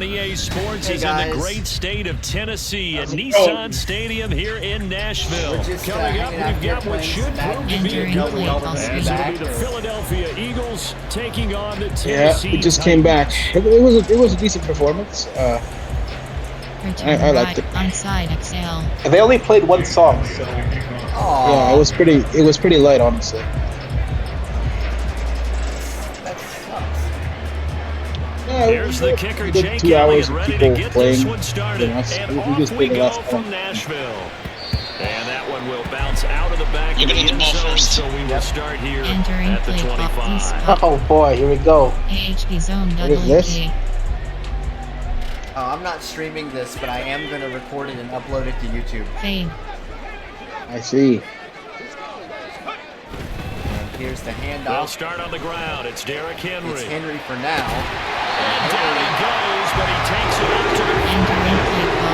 EA Sports is in the great state of Tennessee at Nissan Stadium here in Nashville. Coming up, we've got what should prove to be a good one. As it'll be the Philadelphia Eagles taking on the Tennessee it just came back. It was a decent performance. I liked it. Onside XL. And they only played one song, so yeah, it was pretty light, honestly. Here's the kicker, Jake 2 hours Elliott, of ready to people get playing. this one started. And off we go from Nashville. And that one will bounce out of the back of the end zone, so we will start here at the 25. Oh boy, here we go. AHP zone What is this? I'm not streaming this, but I am going to record it and upload it to YouTube. Fade. I see. And here's the handoff. They'll start on the ground. It's Derrick Henry. It's Henry for now. And down he goes, but he takes it out to the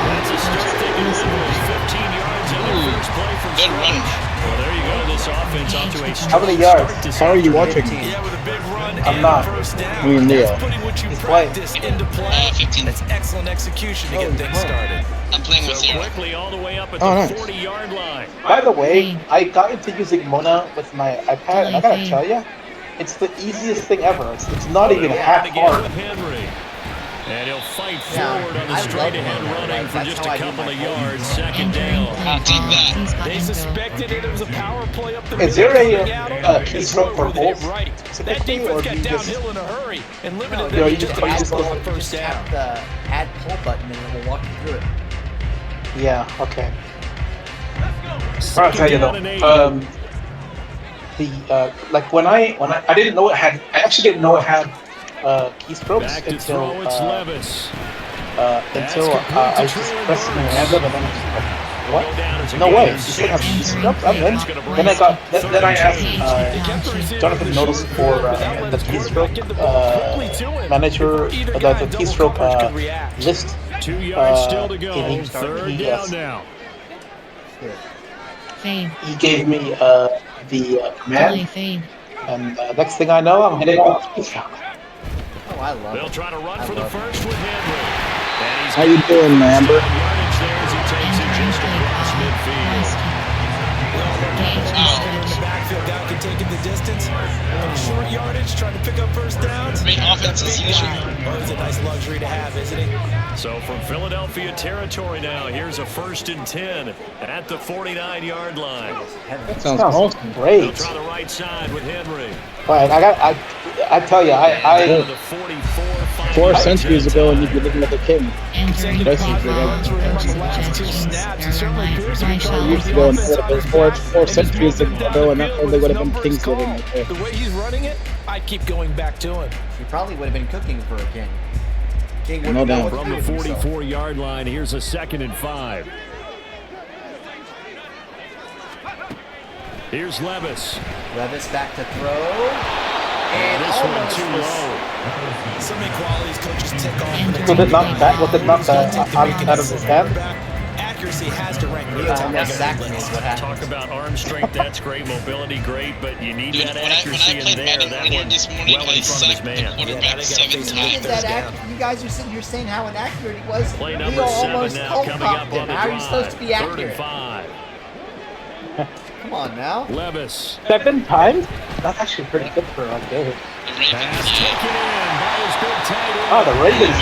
That's a start they can live with. 15 yards in the first play from scrimmage. Well, there you go. This offense off to a strong How many yards? How are you watching? Yeah, with a big run I'm and not. first down. I mean, Leo. That's putting what you He's practice into play. 15. That's excellent execution to get things started. I'm playing with So Zero. quickly all the way up at Oh, the nice. 40-yard line. By the way, I got into using Mona with my iPad, and I gotta tell you, it's the easiest thing ever. It's not even half Again hard. with Henry. And he'll fight Yeah, forward on the I straight-ahead love running him. for That's just how a I do couple my of phone. yards. Second down. I'll take that. They suspected it was a power play up the Is there middle, a coming out on the keystroke for with it both right. That specifically, or defense do got you just... downhill in a hurry and limited No, them you to just just put a this couple one- of first Just down. tap the add pull button and it will walk you through it. Yeah, okay. Second I'll tell you down and though, 8. like when I didn't know it had, I actually didn't know it had keystrokes Back to until throw, it's Levis. I was just pressing my hand up and then I was like, what? No way, you should have keystrokes. And then I got, then I asked Jonathan Notice for the keystroke manager, the keystroke list. 2 yards still to go. he- Third he- down now. Fade. He gave me the command, Fade. and next thing I know, I'm hitting all the keystroke. Oh, I love They'll it. try to run I for the love it. first with Henry. And he's How you doing, Amber? yardage there as he takes it just across midfield. The backfield guy can take it the distance. Short yardage, trying to pick up first downs. Great offense as usual. Oh, it's a nice luxury to have, isn't it? So from Philadelphia territory now, here's a 1st and 10 at the 49-yard line. That Sounds sounds awesome. They'll great. try the right side with Henry. But I tell you, Down to the 44, 4 centuries ago, and you'd be looking at the king. Entering That's clock. usually for him on the last two snaps. He certainly appears to be trying Years ago, and it would have been four centuries ago, and that probably would have been King's living right there. The way he's running it, I'd keep going back to him. He probably would have been cooking for a king. King No wouldn't know doubt. what to From do the with himself. 44-yard line, here's a 2nd and 5. Here's Levis. Levis back to throw. And This one almost too was- low. So many qualities coaches tick off. Was it not that? Was it not that out of his hand? Accuracy has to rank Leo near top almost of sacked the me is list. what happened. Talk about arm strength, that's great. Mobility, great, but you need Dude, that when I accuracy in played there. Madden That earlier one this morning, well I in front of his sucked the man. quarterback 7 He times. did that you guys are sitting here saying how inaccurate he was. Play Leo number 7 almost now cold coming up cocked on him. the How are you drive. supposed to be 3rd and accurate? 5. Come on now. Levis. 7 times? That's actually pretty good for a game. The Ravens, Pass yeah. taken in by his big tight end. Oh, the Ravens.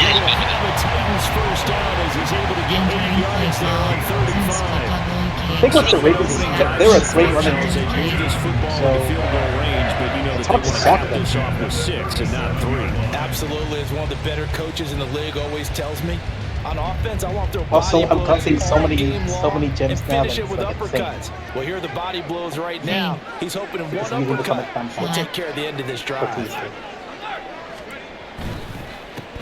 The Titans first down as he's able to get 8 yards there on 3rd and 5. I think with the Ravens, they were a great running They team. moved this football So, into field goal range, but you know that it's they hard to want to sack start them. this off with 6 and not 3. Absolutely, as one of the better coaches in the league always tells me. On offense, I want to throw Also, body I'm blows collecting so all many game gems and now finish that it with it's like uppercuts. Well, here are the body blows right now. He's hoping in one Because usually become a uppercut fan. will take care of the end of this drive.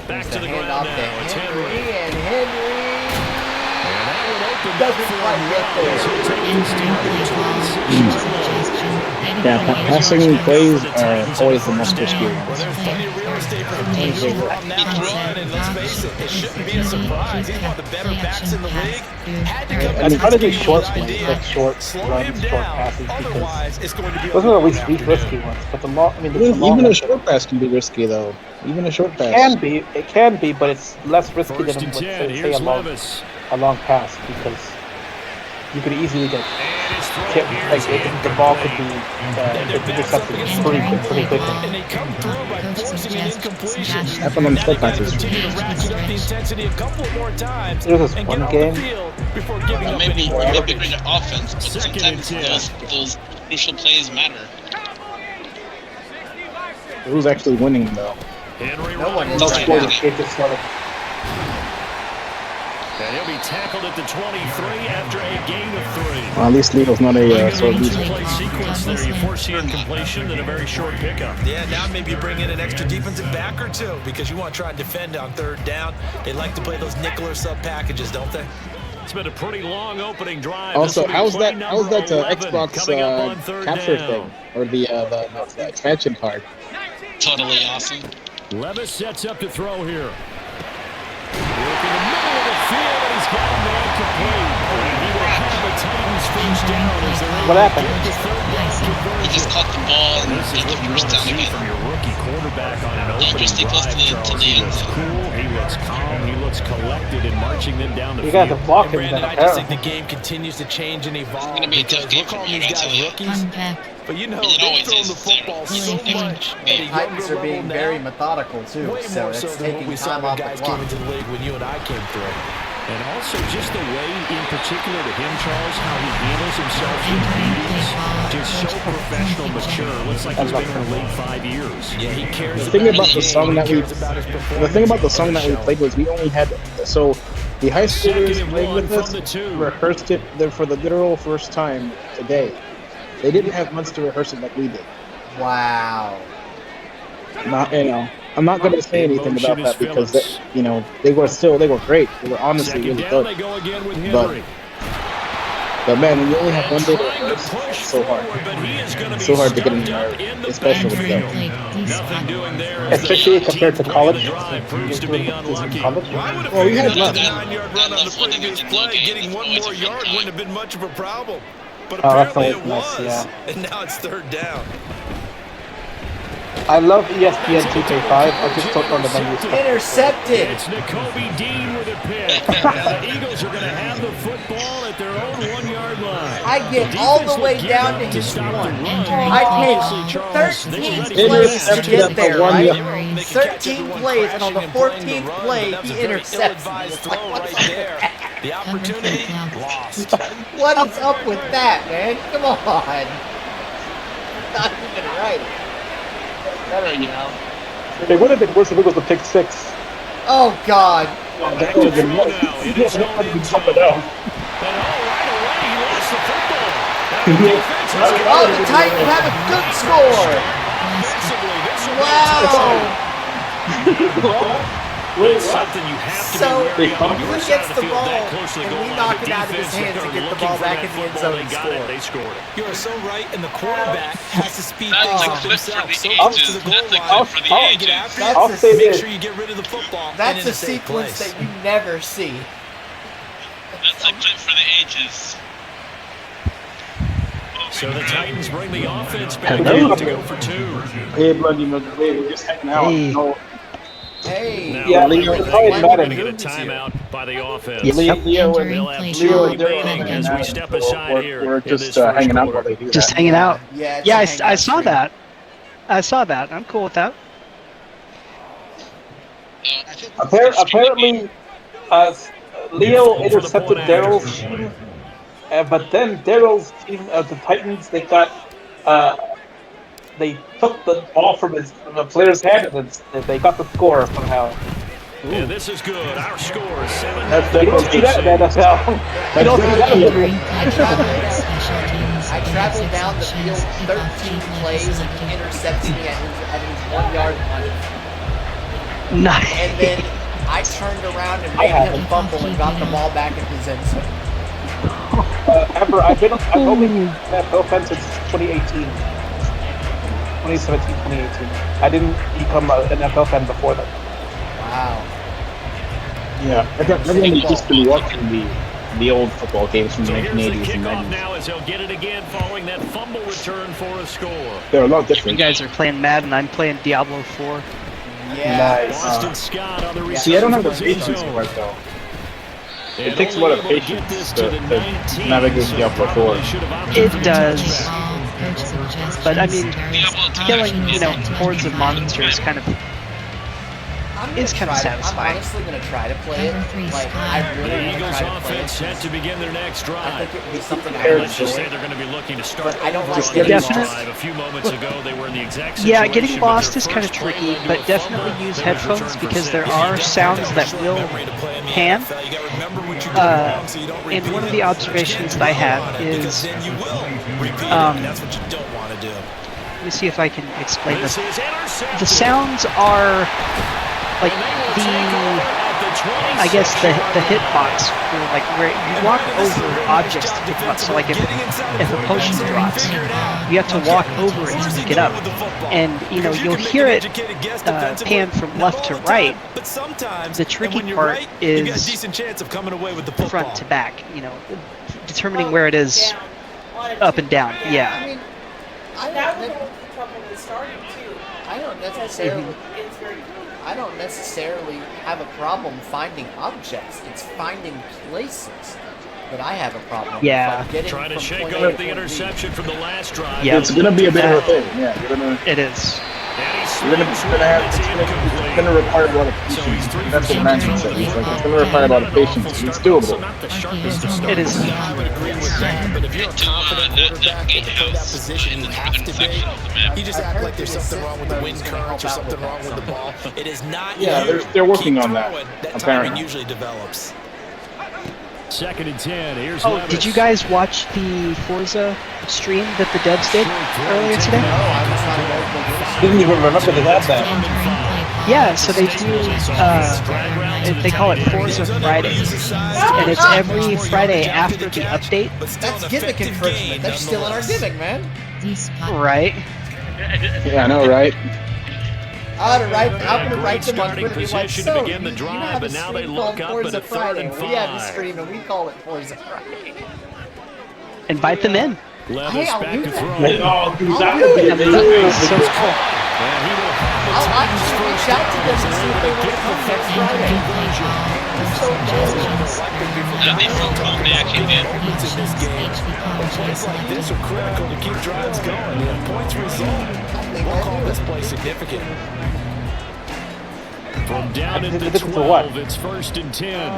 Back There's to the the ground handoff now. to It's Henry, Henry. and Henry And that one opened up doesn't for quite him get well as he'll there. take this down to the 26-yard line. Yeah, passing plays are always the most risky Well, ones. there's plenty of real estate for Julio to run that run, and let's face it, it shouldn't be a surprise. He's one of the better backs in the league. Had to come I mean, how to do this these game short with an plays, idea. like short Slow runs, him short down. passes? Because Otherwise, it's going to be a those are long always the afternoon. risky ones. But the long, I mean, the long Even a ones short pass can be risky, though. Even a short pass. it can be, but it's less risky First than and with, 10. say Here's a Levis. long pass because you could easily get And his throw tipped. here Like is the ball could be Their backs up intercepted against the pretty wall, quickly. and they come through by forcing an incompletion. Happened on Now short they got to passes. continue to ratchet up the intensity a couple more times There was this and one get off game- the field before giving up any Maybe more great yardage. offense, but Second and sometimes 10. those crucial plays matter. Who's actually winning, though? Henry No one is No right score. now. It just sort of. And he'll be tackled at the 23 after a gain of 3. Well, at least Leo's not a sore loser. Play sequence there. You force the incompletion, then a very short pickup. Yeah, now maybe you bring in an extra defensive back or two because you want to try and defend on third down. They like to play those nickel or sub packages, don't they? It's been a pretty long opening drive. Also, This will be how's play that number 11 Xbox coming up on third capture down. thing or the expansion card? Totally awesome. Levis sets up to throw here. Work in the middle of the field, and he's got a man complete. And he will have the Titans first down as they're able What to happened? get the third down He conversion. just caught the ball and This is get the what you first want to down see again. from your rookie quarterback on an opening just stay close drive, to the Charles. He end looks zone. cool, he looks calm, he looks collected in marching them down the You got to field. block him Brandon, then. I just think Apparently. the game continues to change and evolve gonna be a tough because game we're for calling me, these I tell guys you. rookies. Contact. But you know, It they've always thrown is. the football so much at a The Titans younger are being level very now. methodical too, Way so more it's so than what taking we saw time when off the guys clock. came into the league when you and I came through. And also just the way, in particular to him, Charles, how he handles himself in meetings, just so professional, mature. Looks like he's been in the league 5 years. Yeah, he cares The thing about about the his song game, that he we cares about his the performance, thing about the song and that we show. played was we only had the high schoolers Second and playing one with from us the 2. rehearsed it there for the literal first time today. They didn't have months to rehearse it like we did. Wow. I'm not going to say anything about that because they were great. They were honestly Second really down, good. they go again with But Henry. But man, when you only have one day to Trying to rehearse, push it's so hard. forward, but he is going to be So hard to get in stuffed there, up in the especially with backfield. them. Nothing doing there as the Especially compared to 19th play of college. the drive proves to be unlucky. Why would have Well, we figured had that luck. 9-yard run on the That's one thing previous that's no play, game. getting It's one always more a fun yard time. wouldn't have been much of a problem. But Oh, that's apparently it always was, nice, yeah. and now it's third down. I love ESPN 2K5. I just don't know the menus. Intercepted. It's N'Kobe Dean with a pick. And the Eagles are going to have the football at their own 1-yard line. I get all the way down to his stop the one. run. I Obviously, take Charles, 13 they were ready plays for to that. get there, One right? yard. They could catch 13 everyone plays, and on the crashing and playing 14th run, play, but that was he a very intercepts me. ill-advised It's like, throw what right the there. heck? The opportunity lost. What is up with that, man? Come on. Not even right. Better, you know. It would have been worse if it was a pick six. Oh, God. Back to throw now. It is on end zone. And right away, he lost the football. And the defense has got Oh, it. the Titans have a good score. Defensively, this will Wow. It's something you have to So, be wary of. he Your side gets of the field ball, that close to the and goal we line. knock The it out of his defense hands to are get the looking ball for back that in the end football. zone They and got score. it. They scored it. You are so right, and the quarterback has to speed That's things a up clip for himself. the So ages. close to the goal That's a line. clip for the Get ages. after That's it. I'll say Make this. sure you get rid of the football. That's and in a a safe sequence place. that you never see. That's a clip for the ages. So the Titans bring the offense back Hello. in to go for 2. Hey, bloody mother, we're just hanging out. Hey. No, Hey. Now, Yeah, Leo, Leo, we're probably going Madden. to get a timeout by the offense. Leo Entering and They'll have play 2 call. remaining as we step aside here. We're in this just first hanging out while quarter. they do Just that. hanging out. Yeah, it's Yeah, a I hangout saw stream. that. I saw that. I'm cool with that. I think Apparently, Leo intercepted Daryl's team, but then Daryl's team, the Titans, they took the ball from the player's hand and they got the score somehow. And this is good. Our score is 7. You don't see that in the NFL. You don't see that in the Entering I play traveled call. down- Special teams. I traveled down the Interceptions, field kickoff 13 team plays and legislative. he intercepted me at his 1-yard line. Nice. And then I turned around and I made haven't. him fumble and got the ball back in his end zone. I've only been that offense since 2018. 2017, 2018. I didn't become an NFL fan before that. Wow. Yeah, I've only just been watching the old football games from the So here's the 1980s and kickoff 90s. now as he'll get it again following that fumble return for a score. They're a lot You different. guys are playing Madden. I'm playing Diablo 4. Yeah. Nice. Boston Scott on the receiver. See, I don't have the for the patience zone. for it though. And It takes a only lot of able to get patience this to the 19, navigate so Diablo 4. probably should have opted It for the does. touchback. But I mean, killing, hordes of monsters kind of is kind of satisfying. I'm honestly gonna try to play it. Like, I The really want to Eagles try to play offense it. set to begin their next I drive. think it would be something I Let's would just say enjoy. they're going to be looking to start But I don't over like on getting this lost. drive. A few moments ago, they were in the exact Yeah, situation, getting but their lost is kind of first play tricky, led to but a definitely fumble use that was headphones returned for because there six. are sounds that will pan. And one of the observations that I have is, then you will repeat it. um, And that's what you don't want to do. let me see if I can explain This this. is intercepted. The sounds are like I guess the hitbox, for like where you walk over objects to pick them up. So like if a potion drops, you have to walk over it to pick it up, and you'll hear it pan from left to right. The tricky part is front to back. Determining where it is up and down. I Yeah. mean, That was the trouble with starting too. I don't necessarily. It's very I don't necessarily have a problem finding objects. It's finding places that I have a problem with. Yeah. Like getting Trying to from shake point A off to the point B. interception from the last drive. Yeah. It's gonna be a bit of a thing. Yeah, It is. And he it's gonna require a lot of So he's patience. 3 That's for what Manson said. He's like, it's gonna require a lot of patience. It's doable. Not the sharpest of It is. I would agree with that, but if you're a confident quarterback and to play that position, you have to be. You just act like there's something wrong with the wind currents or something wrong with the ball. It is not Yeah, you. they're working Keep on that, throwing. That timing apparently. usually develops. 2nd and 10. Here's Oh, Levis. did you guys watch the Forza stream that the devs did earlier today? Didn't even remember they had that. Yeah, so they do, they call it Forza Fridays, and it's every Friday after the update, That's gimmick infringement. That's still in our gimmick, man. right? Yeah, I know, right? I'm gonna Great write them on starting Twitter. Be like, position to so begin the you drive, have a but now they stream look called up Forza at a 3rd Friday. and We have a 5. stream and we call it Forza Friday. Invite them in. Levis Hey, I'll back do to that. throw. Oh, dude, I'll that do would be it. amazing. So cool. And he will have I'll actually reach out to them and see if they want to come next Friday. That's so cool. That'd be so cool if they actually did. Plays like this are critical to keep drives going. The points result. We'll call this play significant. from down at the Significant for what? 12. It's 1st and 10.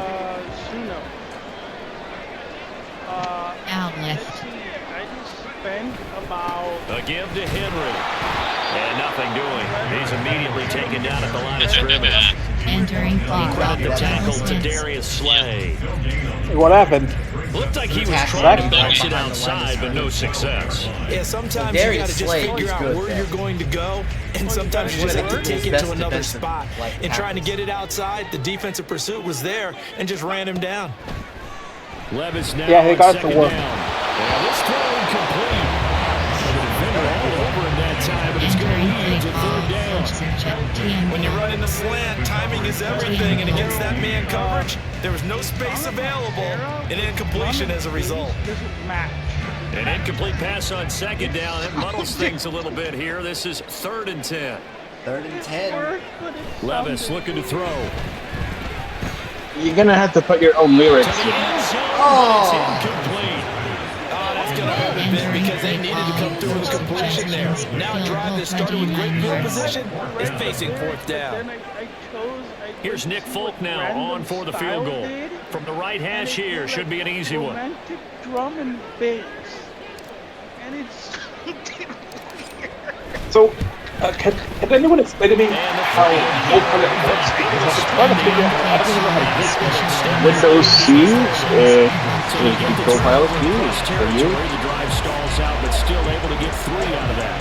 Outlift. A give to Henry. And nothing doing. He's immediately taken down at the line of scrimmage. Entering play Credit the clock. tackle to Darius Slay. What happened? Looked like he was Tackle trying to back bounce it behind the line outside, but no success. Yeah, sometimes Darius you got to just Slade figure was out good where there. you're going to go, and sometimes you just have to take it Best to another defensive, spot. like, And trying to tackles. get it outside, the defensive pursuit was there and just ran him down. Levis now Yeah, he on got it to 2nd work. down. And this throw incomplete. The defender all over him that time, but it's going to Entering lead play to clock. 3rd down. When you're running the slant, timing is everything, and against that man coverage, there was no space available, and incompletion as a result. An incomplete pass on 2nd down. That muddles things a little bit here. This is 3rd and 10. 3rd and 10. Levis looking to throw. You're gonna have to put your own lyrics in. Oh. It's incomplete. That's going to hurt a bit because they needed to come through with a completion there. Now a drive that started with great field position is facing 4th down. Here's Nick Folk now on for the field goal. From the right hash here, should be an easy one. Drum and bass. And it's So, can anyone explain to me how Copilot works? Because I've been trying to figure out, I don't even know how to use it. Windows C, Copilot C for you. The drive stalls out, but still able to get 3 out of that.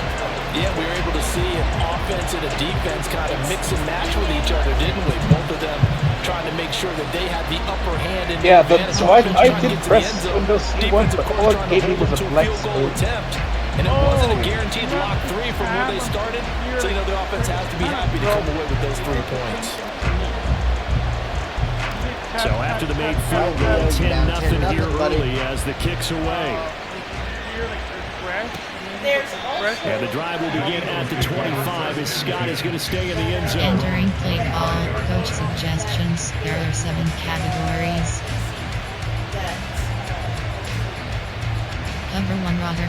Yeah, we were able to see an offense and a defense kind of mix and match with each other, didn't we? Both of them trying to make sure that they had the upper hand. Yeah, so I did press Windows C once, but all it gave me was a blank screen. And it wasn't a guaranteed lock 3 from where they started. So, you know, the offense has to be happy to come away with those 3 points. So after the made field goal, 10-0 here early as the kick's away. And the drive will begin at the 25 as Scott is going to stay in the end zone. Entering play call, coach suggestions. There are 7 categories. Cover 1 Roger.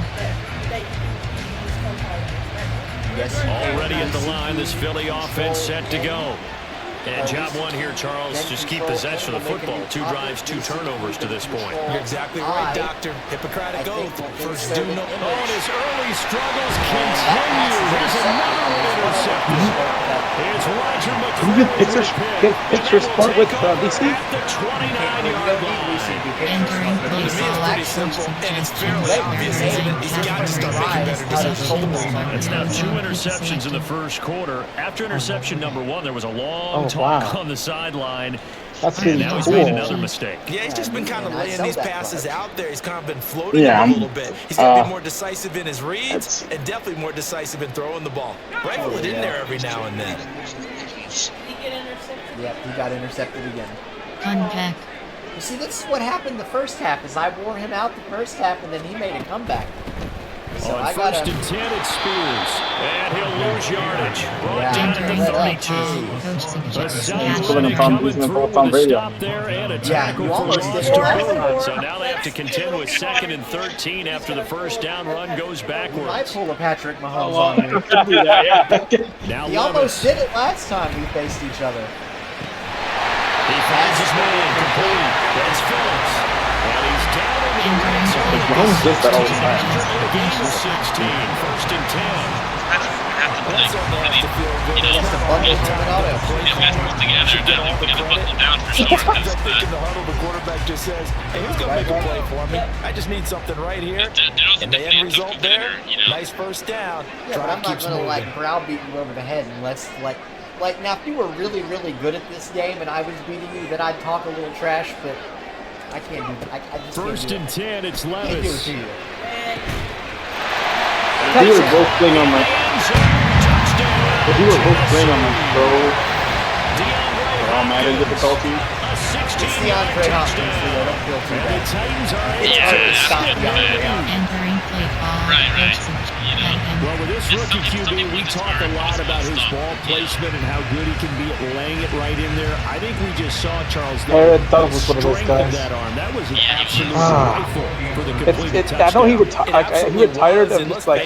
Already at the line, this Philly offense set to go. And job 1 here, Charles, just keep possession of the football. 2 drives, 2 turnovers to this point. You're exactly right, Doctor. Hippocratic oath. First do no. Oh, and his early struggles continue. Here's another interception. Here's Roger McCray. Get pictures part with DC. At the 29-yard line. Entering play call, Pretty simple, and it's fairly obvious, isn't it? He's got to start making better decisions. It's now 2 interceptions in the first quarter. After interception number 1, there was a long talk on the sideline. That's and really now he's cool. made another mistake. Yeah, he's just been kind of laying these passes out there. He's kind of been floating them a little bit. He's got to be more decisive in his reads and definitely more decisive in throwing the ball. Rifle it in there every now and then. Yep, he got intercepted again. Unpack. You see, this is what happened the first half, is I wore him out the first half, and then he made a comeback. So On I first gotta... and 10, it's Spears. And he'll lose yardage. Brought down Entering to play 32. call, coach suggestions. Coming through with a stop there and a tackle for almost loss did to it. Cleveland. So now they have to contend with 2nd and 13 after the first down run goes I backwards. pull a Patrick Mahomes on me. Now He almost did it last time we faced each other. He finds his man complete. That's Phillips. And he's down in the end zone. Mahomes does that all the time. Gain of 16. First and 10. That's what we have to play. Really, you know, Just a bundle coming out of. get that pulled together, and then we got to buckle down for sure. Sometimes I think in the huddle, the quarterback just says, hey, who's going to make a play for me? I just need something right here. And the end result there, nice first down. Yeah, but I'm Drive not keeps gonna moving. like browbeat you over the head unless like now if you were really good at this game and I was beating you, then I'd talk a little trash. But I can't do that. I just First can't do and 10, it's it. I can't do it Levis. to you. If you were both playing on my, if you were both playing on my pro, Madden difficulty, It's DeAndre Hopkins, Leo. Don't feel too bad. It's hard to stop DeAndre Hopkins. Entering play call, coach suggestions. Well, with this rookie QB, we talk a lot about his ball placement and how good he can be at laying it right in there. I think we just saw, Charles, the strength of that arm. That was an absolute rifle for the complete touchdown. I know he retired. I'm just like,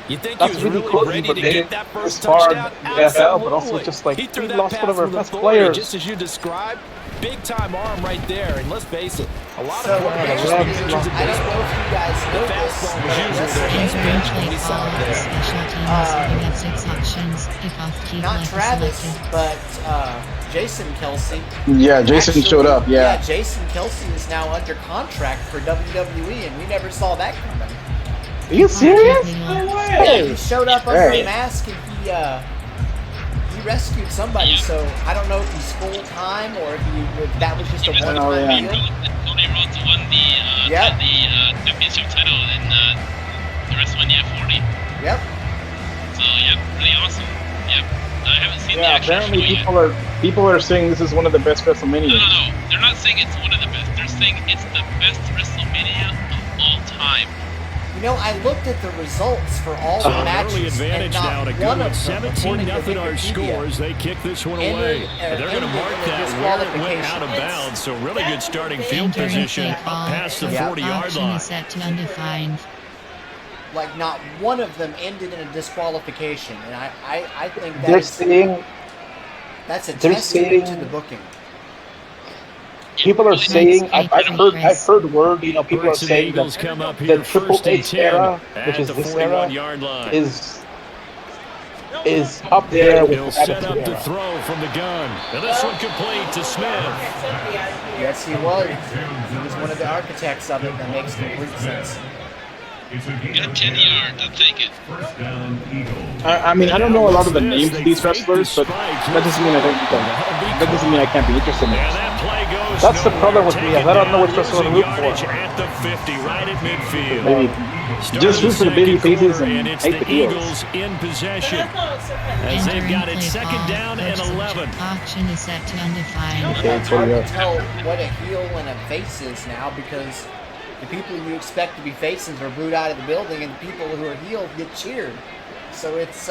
You think that's he was really really cool. ready He to made get it that this first far in touchdown? the NFL, but also Absolutely. just like He threw he that lost pass one of our with best authority, players. just as you described. Big time arm right there, and let's face it, a lot So, of quarterbacks I just don't know because if you guys know this. fastball was usually their best Entering pitch when play we saw call, it there. special teams. You have 6 options. Kickoff key Not left Travis, selected. but Jason Kelsey. Yeah, Jason showed up. Yeah. Jason Kelsey is now under contract for WWE, and we never saw that coming. Are you serious? No Yeah, way. he showed up under Hey. a mask and he rescued somebody. So I don't know if he's full time or if that was just a one time yeah. deal. Tony Rhodes won the championship title in the WrestleMania 40. Yep. So yeah, pretty awesome. Yep. I haven't seen the Yeah, actual apparently show yet. people are saying this is one of the best WrestleManias. No. They're not saying it's one of the best. They're saying it's the best WrestleMania of all time. You know, I looked at the results for all So the an matches, early advantage and now not to go one with of them, according to 17-0 our Wikipedia, scores. They kick this one ended- away. They're going to ended mark in a that where it went out of disqualification. bounds. So really good starting field Entering position play up call, past the coach 40-yard option line. is set to undefined. Like, not one of them ended in a disqualification, and I think They're saying that's a they're testament to saying- the booking. people are saying I've heard word. You know, people are Bullets and saying Eagles that come up the here Triple first and H 10 era, at which is the this era, 41-yard line. is up there with He'll the set up Attitude to Era. throw from the gun. And this one complete to Smith. Yes, he was. He was one of the architects of it. That makes complete sense. Got 10 yards. I'll take it. I mean, I don't know a lot of the names of these wrestlers, but that doesn't mean that doesn't mean I can't be interested in it. That's the problem with me. I don't know which wrestler to root for. At the 50, right at midfield. Maybe just root for the baby faces and hate the heels. Eagles in possession as they've got it second down and 11. Auction is set to undefined. It's hard to tell what a heel and a face is now because the people you expect to be faces are booed out of the building, and the people who are healed get cheered. So it's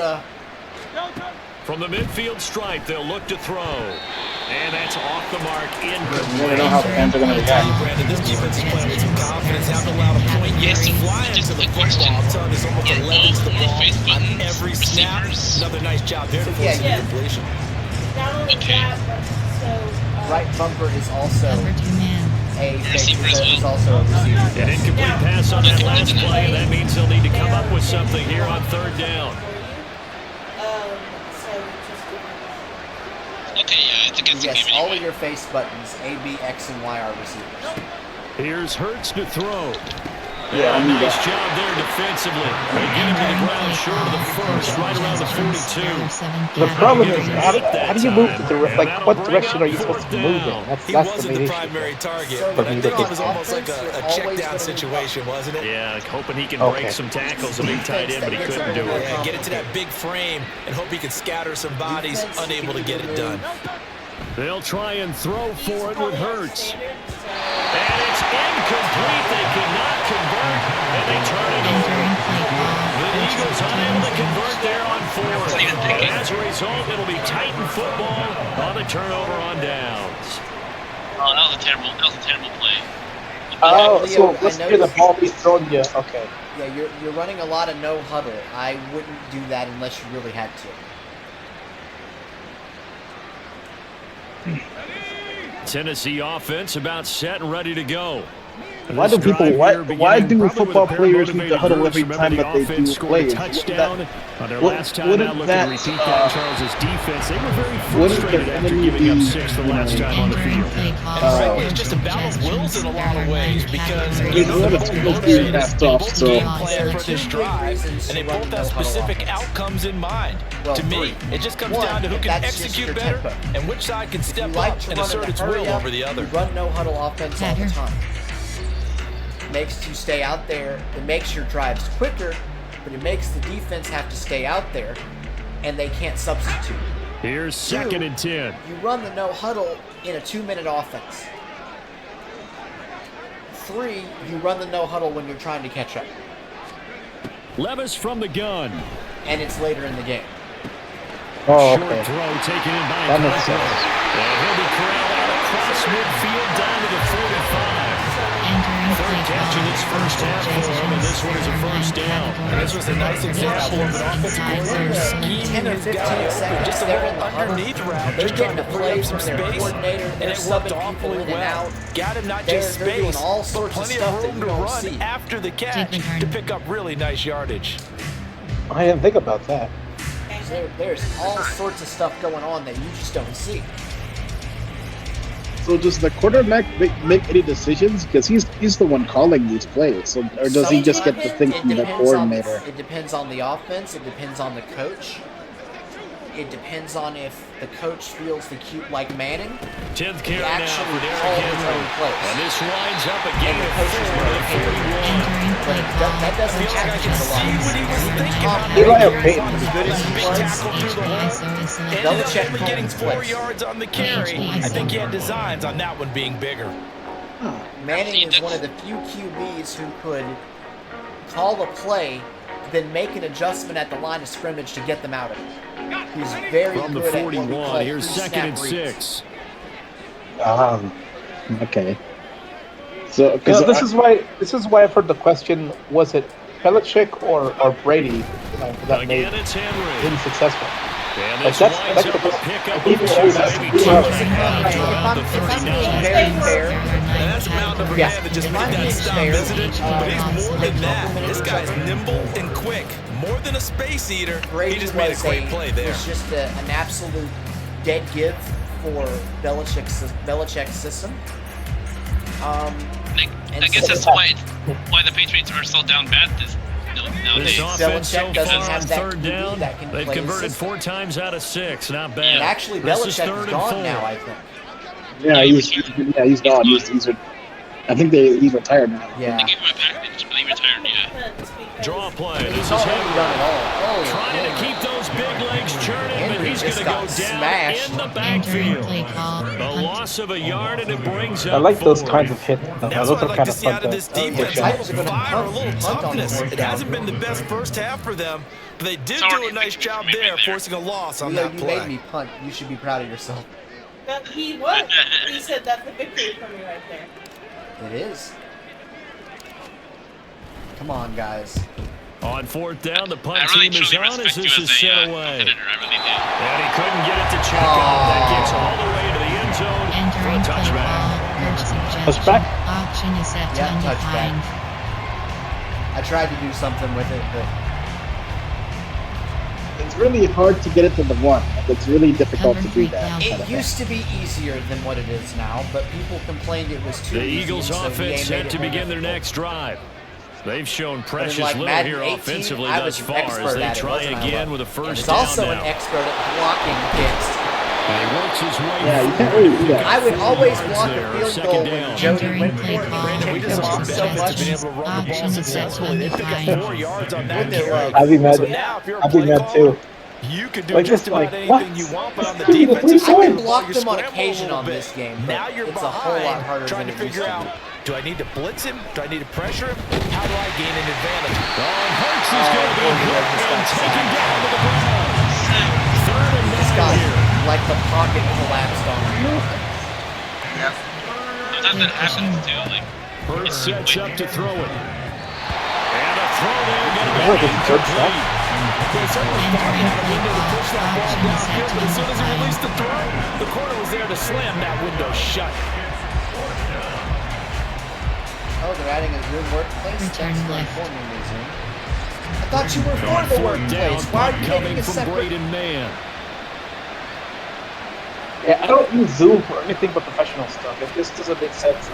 From the midfield stripe, they'll look to throw. And that's off the mark. You never know how the fans are going to react. Brandon, this defense is playing with some confidence, haven't allowed a point yet. Flying to the football. I'm telling you, it's almost 11's the ball on every snap. Another nice job there to force the completion. Not only that, but so right bumper is also Over 2 man. a face, is also a receiver. An incomplete pass on that last play, and that means they'll need to come up with something here on third down. Okay, yeah, it's against the Yes, game all anyway. of your face buttons, A, B, X, and Y are receivers. Here's Hurts to throw. Yeah, I knew Nice that. job there defensively. They get him to the ground short of the first, right around the 42. The problem is, how do you move the like? What direction are you supposed to be moving? He That's the wasn't main the issue. primary target, So but I me, think they it was get- almost like a check down situation, wasn't it? Yeah, like hoping he can Okay. break some tackles, a big tight end, but he couldn't do it. Yeah, get it to that big frame and hope he can scatter some bodies, unable to get it done. They'll try and throw for it with Hurts. And it's incomplete. They could not convert, and they turn it over. The Eagles unable to convert there on fourth. And as a result, it'll be Titan football on the turnover on downs. Oh, that was a terrible play. Oh, Leo, so I let's hear the noticed- ball be thrown. Yeah, okay. Yeah, you're running a lot of no huddle. I wouldn't do that unless you really had to. Tennessee offense about set and ready to go. Why do people? Why do football players need to huddle every time that they do plays? Touchdown. Their last time out, looking to repeat that, Charles's defense. They were very frustrated after giving up 6 the last time on the field. Frankly, it's just a battle of wills in a lot of ways because There's a lot of people being passed off, so game plan for this drive, and they both have specific outcomes in mind. To me, it just comes down to who can execute better and which side can step up and assert its will over the other. You run no huddle offense all the time. Makes you stay out there. It makes your drives quicker, but it makes the defense have to stay out there, and they can't substitute. Here's second and 10. You run the no huddle in a 2-minute offense. 3, you run the no huddle when you're trying to catch up, Levis from the gun. and it's later in the game. Oh, Short okay. throw taken in by That makes Cooper. sense. And he'll be corralled out across midfield down to the 45. Third catch in this first half for him, and this one is a first down. And this was a nice example of an offensive coordinator scheme 10 or his 15 guy open, seconds, just a they're little in the huddle. underneath route, They're just trying to getting free plays up some from their space, coordinator. and They're it worked subbing awfully people in and well. out. Got him not They're just doing space, all but sorts of plenty stuff of that room you to don't run see. after the catch to pick up really nice yardage. I didn't think about that. There's all sorts of stuff going on that you just don't see. So does the quarterback make any decisions? Because he's the one calling these plays. So, or does he just get to think from the coordinator? It depends on the offense. It depends on the coach. It depends on if the coach feels the cute like Manning. 10th carry now Actually for Derrick call his own Henry. plays. And this winds up And again the at coach is going to pay the 41. But that doesn't happen a lot. Eli or Peyton? As good as he was, Belichick called Getting his 4 plays. yards on the carry. I think he had designs on that one being bigger. Manning is one of the few QBs who could call a play, then make an adjustment at the line of scrimmage to get them out of it. He's very From the good at what we call 41, here's second and pre-snap 6. Okay. So, This is why I've heard the question: was it Belichick or Brady? You know, that made Again, it's Henry. him successful. And Like this that's winds up the a pickup even of choose 2, that. maybe 2 and a half to around the If I'm 39. being very fair, And that's a mountain of a man that just if made I'm that being stop, fair, isn't it? But he's more than that. This guy's nimble and quick. More than a space eater, Brady he just made a was great play there. was just an absolute dead give for Belichick's system. Like, I guess that's why the Patriots are so down bad nowadays. This offense so doesn't far have on that third QB down, that can they've play converted his 4 times out of 6. Not bad. And actually, This is Belichick third is and gone 4. now, I think. Yeah, he's gone. I think he's retired now. Yeah. They gave him a package, but he retired, yeah. Draw play. This He's is already him. done it all. Trying to keep those big legs churning, but Henry he's just going to go got down smashed. in the Entering backfield. play call. A loss of a yard, and it brings up I like those 4. kinds of hits. That's Those what are I'd like kind to of see fun out of this to defense. hit. A little fire, a little toughness. It hasn't been the best first half for them, but they did do a nice job there, forcing a loss on Leo, that you play. made me punt. You should be proud of yourself. He was. He said that's a victory for me right there. It is. Come on, guys. On 4th down, the punt I really team is truly on as respect you this as is a set away. competitor. I really do. And he couldn't get it to check out. That gets all the way to the end zone for a Entering play touchback. call. Coach suggestion. Touchback? Option is set to Yeah, touchback. undefined. I tried to do something with it, but It's really hard to get it to the one. It's really difficult to do that. it used to be easier than what it is now. But people complained it was too The easy. Eagles and so offense EA set made to it more begin their difficult. next drive. They've shown But in, precious like, little Madden here 18, offensively I thus was an far as expert they at it, try wasn't I, again Will? with a And first he's down also now. an expert at blocking kicks. And he works his way Yeah, you can't forward. really do that. I would always yards block there, a field second goal down. when Jody Entering went play for it. call. Brandon, we Kicked just him off lost so to much. being able to run the ball Option is set to successfully. They pick up undefined. 4 yards on that Wouldn't it carry. love? I'd be mad. So now, if you're a I'd be play mad caller, too. you can do Like, just just about like, anything what? you want, but on the Give me the defensive 3 I side, can points. block you're them on scrambling a occasion little on bit. this game, Now but you're it's a behind, whole lot harder trying than to it used figure to out, be. do I need to blitz him? Do I need to pressure him? How do I gain an advantage? Hurts is going to be hit and taken down to the ground. Third and This 9 guy, here. like the pocket collapsed on him. Sometimes that happens too. Like, Hurts sets up to throw it. And a throw there going to Look, be it's third step. incomplete. They certainly thought he had a window to push that ball downfield, but as soon as he released the throw, the corner was there to slam that window shut. Oh, they're adding a good workplace. Return Thanks for left. informing me, Zoom. I thought you were for On the 4th down, workplace. Why are punt you coming making a from separate? Braden Mann. Yeah, I don't use Zoom for anything but professional stuff. It just doesn't make sense.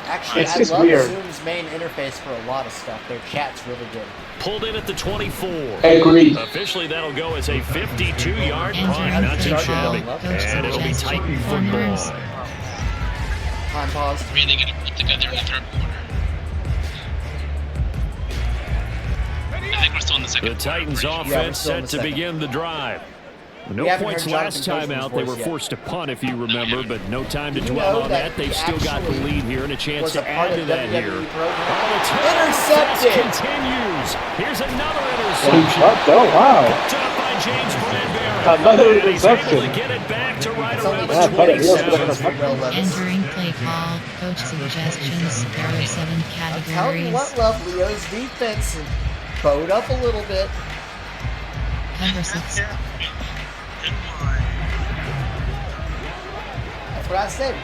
Actually, It's I just love weird. Zoom's main interface for a lot of stuff. Their chat's really good. Pulled in at the 24. Agreed. Officially, that'll go as a 52-yard punt. Entering Not too play shabby. call. Coach And it'll be suggestion. Titan Corners. football. Time pause. really gonna put together in the third quarter. I think we're still in the second The quarter. Titans Pretty sure. offense still in set the to second. begin the drive. No We haven't points heard last Jonathan time Coachman's out. They were voice yet. forced to punt, if you remember, but no time to You dwell know on that that. They've he still got the actually lead here and a chance was to a part add to of that WWE here. program. Intercepted! Intercepted! Continues. Here's another What? interception. Oh, wow. Picked up by James Bradbury. Another And he's able interception. to get it back to right It's around only the Yeah, I thought it was 27. gonna be Entering play call. Coach suggestions. There are 7 I'm telling you categories. what, Love, Leo's defense bowed up a little bit. Cover 6. That's what I said.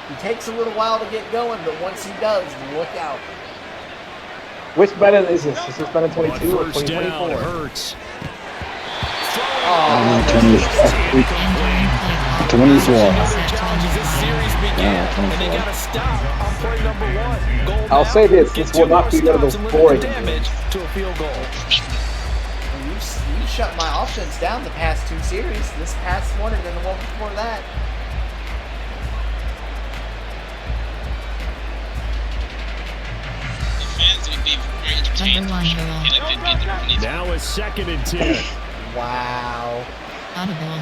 He takes a little while to get going, but once he does, look out. Which Madden is this? Is this Madden 22 or On first down, 2024? Hurts. Oh, Entering play call. 24. Option is set to This series undefined. began, and they got to stop on play number 1. Goal I'll now, say this, get this 2 will not more be one of those stops and limit boring the damage to a field goal. You shut my offense down the past 2 series. This past one and then the one before that. The fans would be very entertained. Underline goal. Like they did the Rooney. Now a 2nd and 10. Wow. Audible.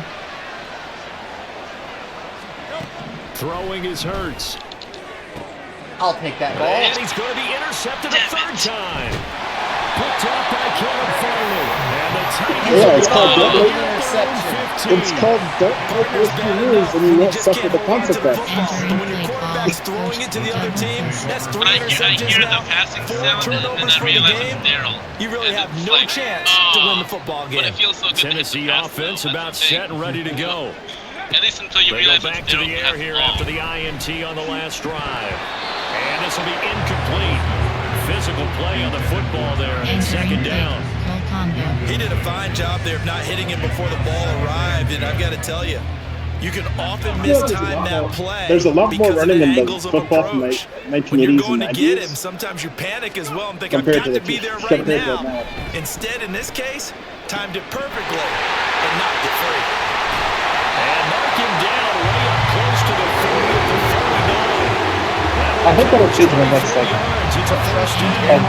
Throwing is Hurts. I'll take that ball. And he's going to be intercepted a 3rd time. Picked up by Caleb Farley. And the Titans Yeah, it's called are don't- interception. It's called don't take risky moves and you won't suffer the consequence. But when your quarterback's throwing it to the other team, that's 3 I interceptions hear the now, passing 4 sound, and then turnovers I for the realize game. it's Daryl. You really And have it's no like, chance to win the football But it game. feels so good to hit the Tennessee pass, offense though. about That's the thing. set and ready to go. At least until you They go realize back it's to Daryl the who air has here the ball. after the INT on the last drive. And this will be incomplete. Physical play on the football there. And Entering 2nd play. down. Call combo. He did a fine job there of not hitting him before the ball arrived, and I've got to tell you, You can often mistime that play. There's a lot more running in the football from the 1980s when you're going and 90s. To get him, sometimes you panic as well and think, I've got to be there right now. Instead, in this case, timed it perfectly and knocked it free. And mark him down way up close to the 40 at the 49. I hope that'll change in the next second. It's a first down.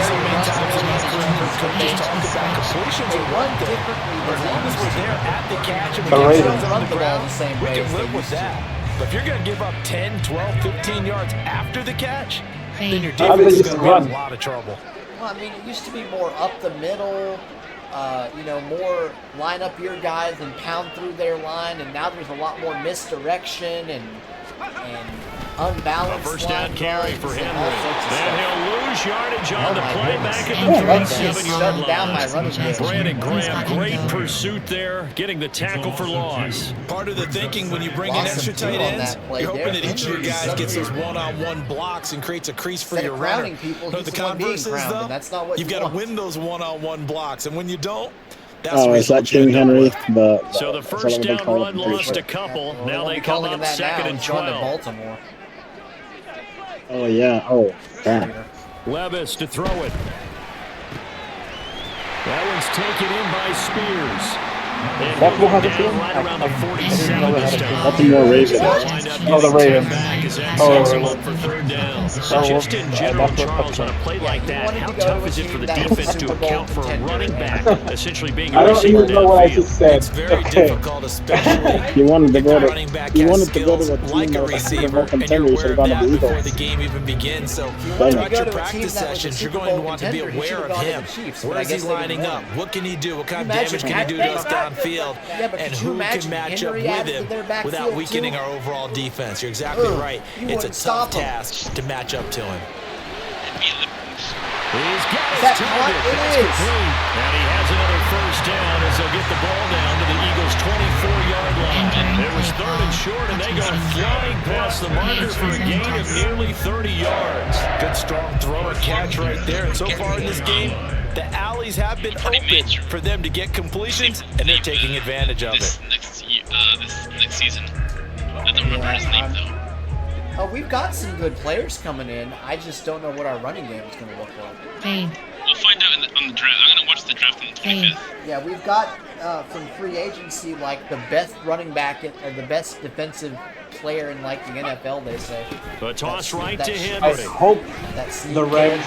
So many times in my career, coaches talk about completions are one thing, but as long as we're there at the catch and we get runs on the ground, we can live with that. But if you're going to give up 10, 12, 15 yards after the catch, then your defense is going to be in a lot of trouble. Well, I mean, it used to be more up the middle, more line up your guys and pound through their line, and now there's a lot more misdirection and unbalanced. A first down carry for Henry. Then he'll lose yardage on the play back at the 37-yard line. Brandon Graham, great pursuit there, getting the tackle for loss. Part of the thinking when you bring in extra tight ends, you're hoping that each of your guys gets those one-on-one blocks and creates a crease for your runner. But the converse is, though, you've got to win those one-on-one blocks, and when you don't, that's is that King Henry? So the first down run lost a couple. Now they call up second and 12. Oh, yeah. Oh, that. Levis to throw it. That one's taken in by Spears. Baltimore has a field? Right around the 47 this time. Baltimore Ravens. Oh, the Ravens. For third down. Just in general, Charles, on a play like that, how tough is it for the defense to account for a running back essentially being a receiver downfield? I don't even know what I just said. It's very difficult, especially you wanted to go to running back has skills like a receiver, and you're aware of that before the game even begins. So throughout your practice sessions, you're going to want to be aware of him. Where is he lining up? What can he do? What kind of damage can he do to us downfield? And who can match up with him without weakening our overall defense? You're exactly right. It's a tough task to match up to him. He's got his target. That's complete. And he has another first down as they'll get the ball down to the Eagles' 24-yard line. It was third and short, and they go flying past the marker for a gain of nearly 30 yards. Good strong throw and catch right there. And so far in this game, the alleys have been open for them to get completions, and they're taking advantage of it. This next season. I don't remember his name, though. We've got some good players coming in. I just don't know what our running game is going to look like. We'll find out on the draft. I'm going to watch the draft on the 25th. Yeah, we've got from free agency like the best running back or the best defensive player in like the NFL. They say. But toss right to Henry. I hope the Rams.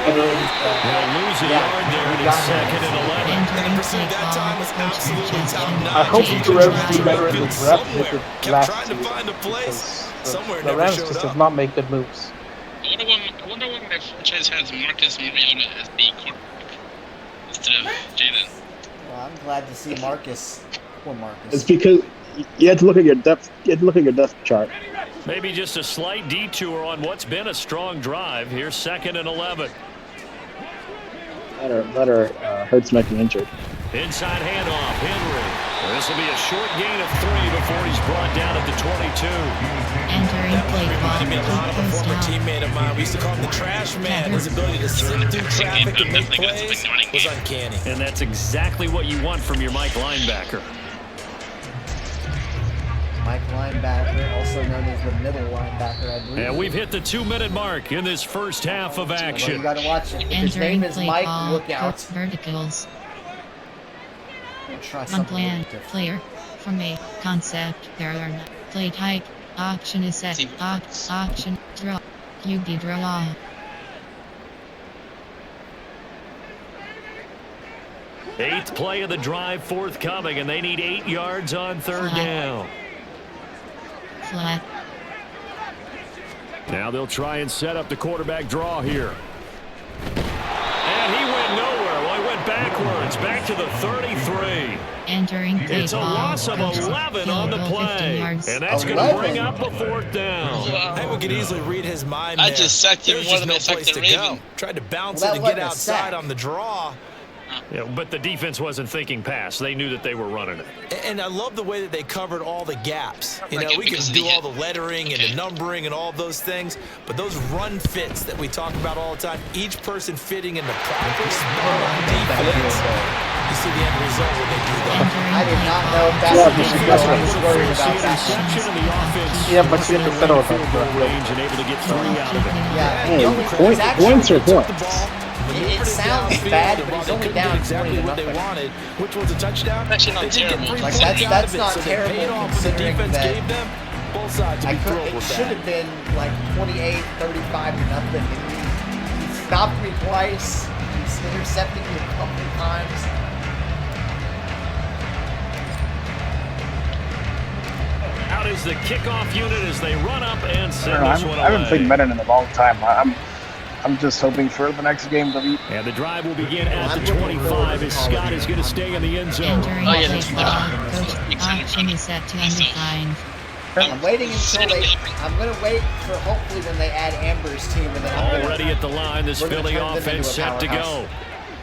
They'll lose a yard there, and it's second and 11. And the pursuit that time was absolutely top-notch. I hope the Rams do better in the draft than they did last trying to find a place. The Rams just did not make good moves. I wonder why my franchise has Marcus Mariota as the quarterback instead of Jalen. Well, I'm glad to see Marcus. Poor Marcus. It's because you had to look at your depth. You had to look at your depth chart. Maybe just a slight detour on what's been a strong drive. Here's second and 11. Better Hurts might be injured. Inside handoff, Henry. This will be a short gain of 3 before he's brought down at the 22. That play reminded me a lot of a former teammate of mine. We used to call him the trash man. His ability to sift through traffic and make plays was uncanny. And that's exactly what you want from your Mike linebacker. Mike linebacker, also known as the middle linebacker, I believe. And we've hit the 2-minute mark in this first half of action. Well, you got to watch it. If his name is Mike, look out. Verticals. Try Unplanned player from a concept. There are not play type. Option is set. Option draw. QB draw. Eighth play of the drive forthcoming, and they need 8 yards on third down. Flat. Now they'll try and set up the quarterback draw here. And he went nowhere. Well, he went backwards, back to the 33. Entering it's a loss of 11 on the play, and that's going to bring up a fourth down. I think we could easily read his mind. I just sacked him more than I sacked the Raven. Tried to bounce it and get outside on the draw, Yeah, but the defense wasn't thinking pass. They knew that they were running it. And I love the way that they covered all the gaps. You know, we can do all the lettering and the numbering and all of those things, but those run fits that we talk about all the time, each person fitting in the proper spot on defense, you see the end result when they do that. I did not know that was I was worried about that. Yeah, but you have to settle it. Range and able to get 3 out of it. Yeah, Hey, points are points. It sounds bad, but he's only down exactly what they wanted, which was a touchdown. Actually, not terrible. Like that's not terrible considering defense that gave them both sides to be thrilled it with should have been like 28, 35 to nothing. He stopped me twice. He's intercepted me a couple of times. Out is the kickoff unit as they run up and send I this one away. haven't played Madden in a long time. I'm just hoping for the next game to be. And the drive will begin at the 25 as Scott is going to stay in the end zone. Entering play ball. Coach option is set to undefined. I'm waiting until I'm going to wait for hopefully when they add Amber's team. And then I'm Already at the line, this Philly offense set to go.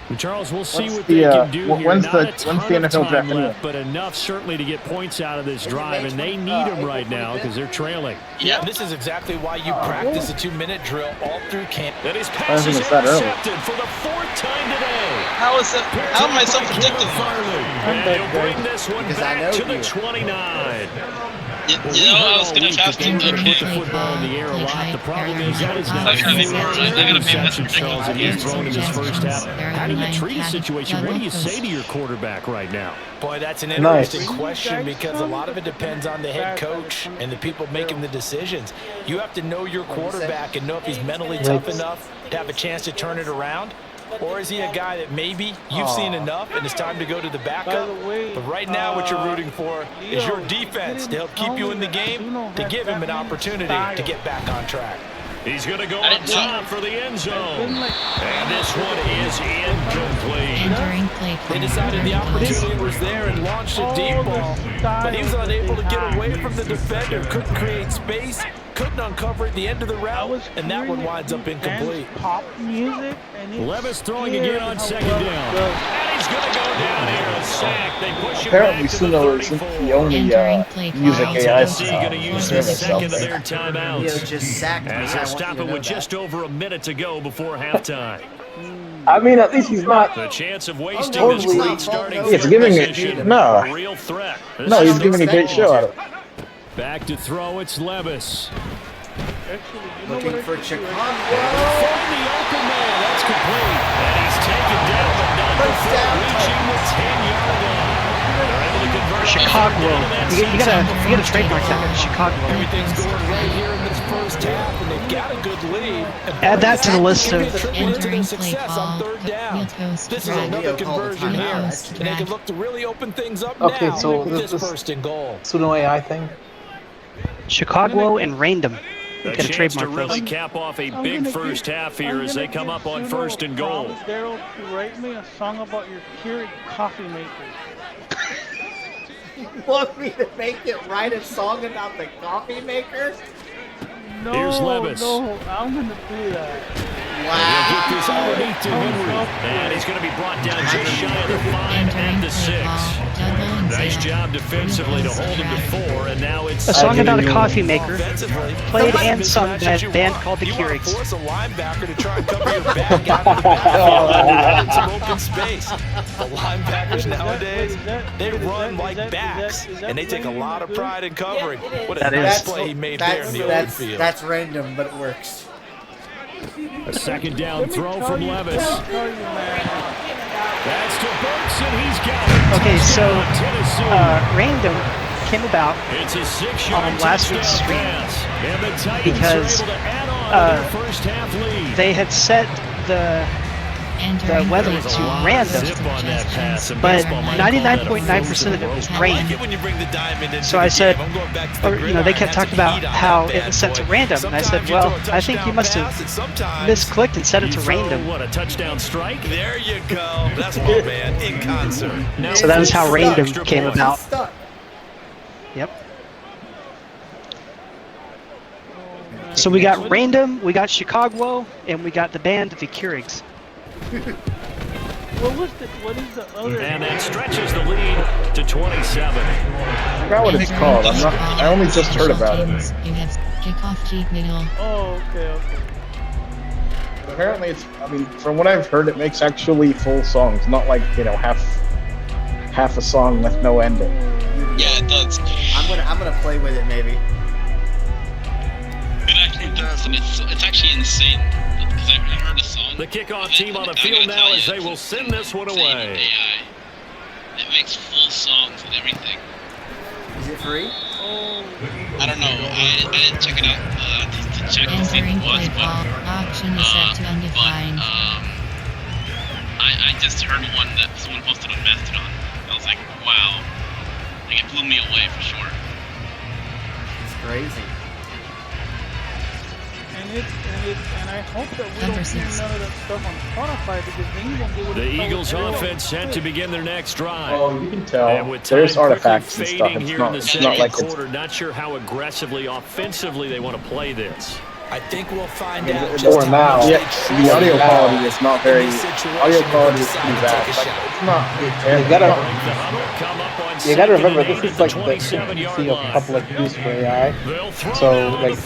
And Charles, we'll see what the, they can do here. when's Not the- a when's ton the of NFL time draft anyway? left, but enough certainly to get points out of this drive, and they need them right now because they're trailing. Yeah, this is exactly why you practice a 2-minute drill all through camp. That his pass is intercepted for the 4th time today. How is that? How am I so predictable? And he'll bring this one back to the 29. You know, I was gonna have to Put the okay. football in the air a lot. The problem is that is now They're gonna be more- they're gonna be interception, Charles, and he's thrown in his first half. How do you treat a situation? What do you say to your quarterback right now? Boy, that's an interesting question because a lot of it depends on the head coach and the people making the decisions. You have to know your quarterback and know if he's mentally tough enough to have a chance to turn it around. Or is he a guy that maybe you've seen enough and it's time to go to the backup? But right now what you're rooting for is your defense to help keep you in the game, to give him an opportunity to get back on track. He's going to go up top for the end zone. And this one is incomplete. Entering play They decided the opportunity was there and launched a deep ball, but he was unable to get away from the defender, couldn't create space, couldn't uncover at the end of the route, and that one winds up incomplete. Pop music and Levis throwing again on 2nd down. And he's going to go down here, a sack. They push him Apparently, back to the Suno is 34. the only music AI going to use the service out second of there. their timeouts. just sacked me. As I they'll want stop you to it know with that. just over a minute to go before halftime. I mean, at least he's not. The chance of wasting no, this it's great not. starting No, it's field giving it- position, no. a real threat. This No, is he's giving a great show out of it. Back to throw, it's Levis. Looking for Chicago. Find the open man, that's complete. And he's taken down, but not before reaching the 10-yard line. They're able to convert Chicago. You gotta trademark that. Chicago. Everything's going right here in this first half, and they've got a good lead. Add that to the list of Entering play ball. Wheel coast This is drag. another conversion Wheel here, coast and they drag. can look to really open things up Okay, now so with this this- first and goal. Suno AI thing. Chicago and Random. A Gotta chance to trademark really those. cap off a big first half here as they come up on 1st and goal. Daryl to write me a song about your Keurig coffee maker. You want me to make it write a song about the coffee maker? No, Here's Levis. no, I'm gonna do that. He'll get this underneath to Henry. And he's going to be brought down just shy of the 5 Entering and the play 6. ball. Double and Nice zero. job defensively to hold him to 4, and now it's A song about a coffee Offensively, maker, played and sung by a band called the You want to Keurigs. force a linebacker to try and cover your back out of the backfield and some open space. The linebackers nowadays, they run like backs, and they take a lot of pride in covering. What a That nice is. play he made there in the open field. That's random, but it works. a 2nd down throw from Levis. Tell you, man. That's to Burks, and he's got it. Okay, so Touchdown, Tennessee. Random came about It's a 6-yard on last touchdown week's stream pass. And the Titans because, are able to add on to their first half lead. they had set the Entering weather play to ball. random, Zip on that pass. Some but baseball might call that a 99.9% of it was frozen rain. I like it when you bring the diamond into So the I said, game. I'm going back to the or they gridiron. kept talking Had some about heat on how that it was set to bad boy. random, and I said, Sometimes you well, throw a I think you touchdown must pass, have and sometimes misclicked and set it You to throw, random. what, a touchdown strike? There you go. That's my man in concert. Now So that is how it's random extra came point. about. Stuck. Yep. So we got random, we got Chicago, and we got the band the Keurigs. What is the other? And that stretches the lead to 27. I forgot what it's called. I only just heard about it. Kickoff cheat middle. Oh, okay. Apparently it's, I mean, from what I've heard, it makes actually full songs, not like, you know, half a song with no ending. Yeah, it does. I'm gonna play with it maybe. It actually does, and it's actually insane. Because I've heard a song. The kickoff team on the field now as they will send this one away. AI. It makes full songs and everything. Is it free? I don't know. I didn't check it out to check to see if it was, but Option is set to undefined. I just heard one that someone posted on Mastodon. I was like, wow. Like, it blew me away for sure. It's crazy. And I hope that we don't hear none of that stuff on Spotify because then you won't be able to. The Eagles offense set to begin their next drive. Oh, you can tell. There's artifacts and stuff. It's not like quarter. Not sure how aggressively, offensively they want to play this. I think we'll find out just now. Yeah, the audio quality is not very. Audio quality is pretty bad. It's not. You gotta remember, this is like the infancy of public use for AI. So, like,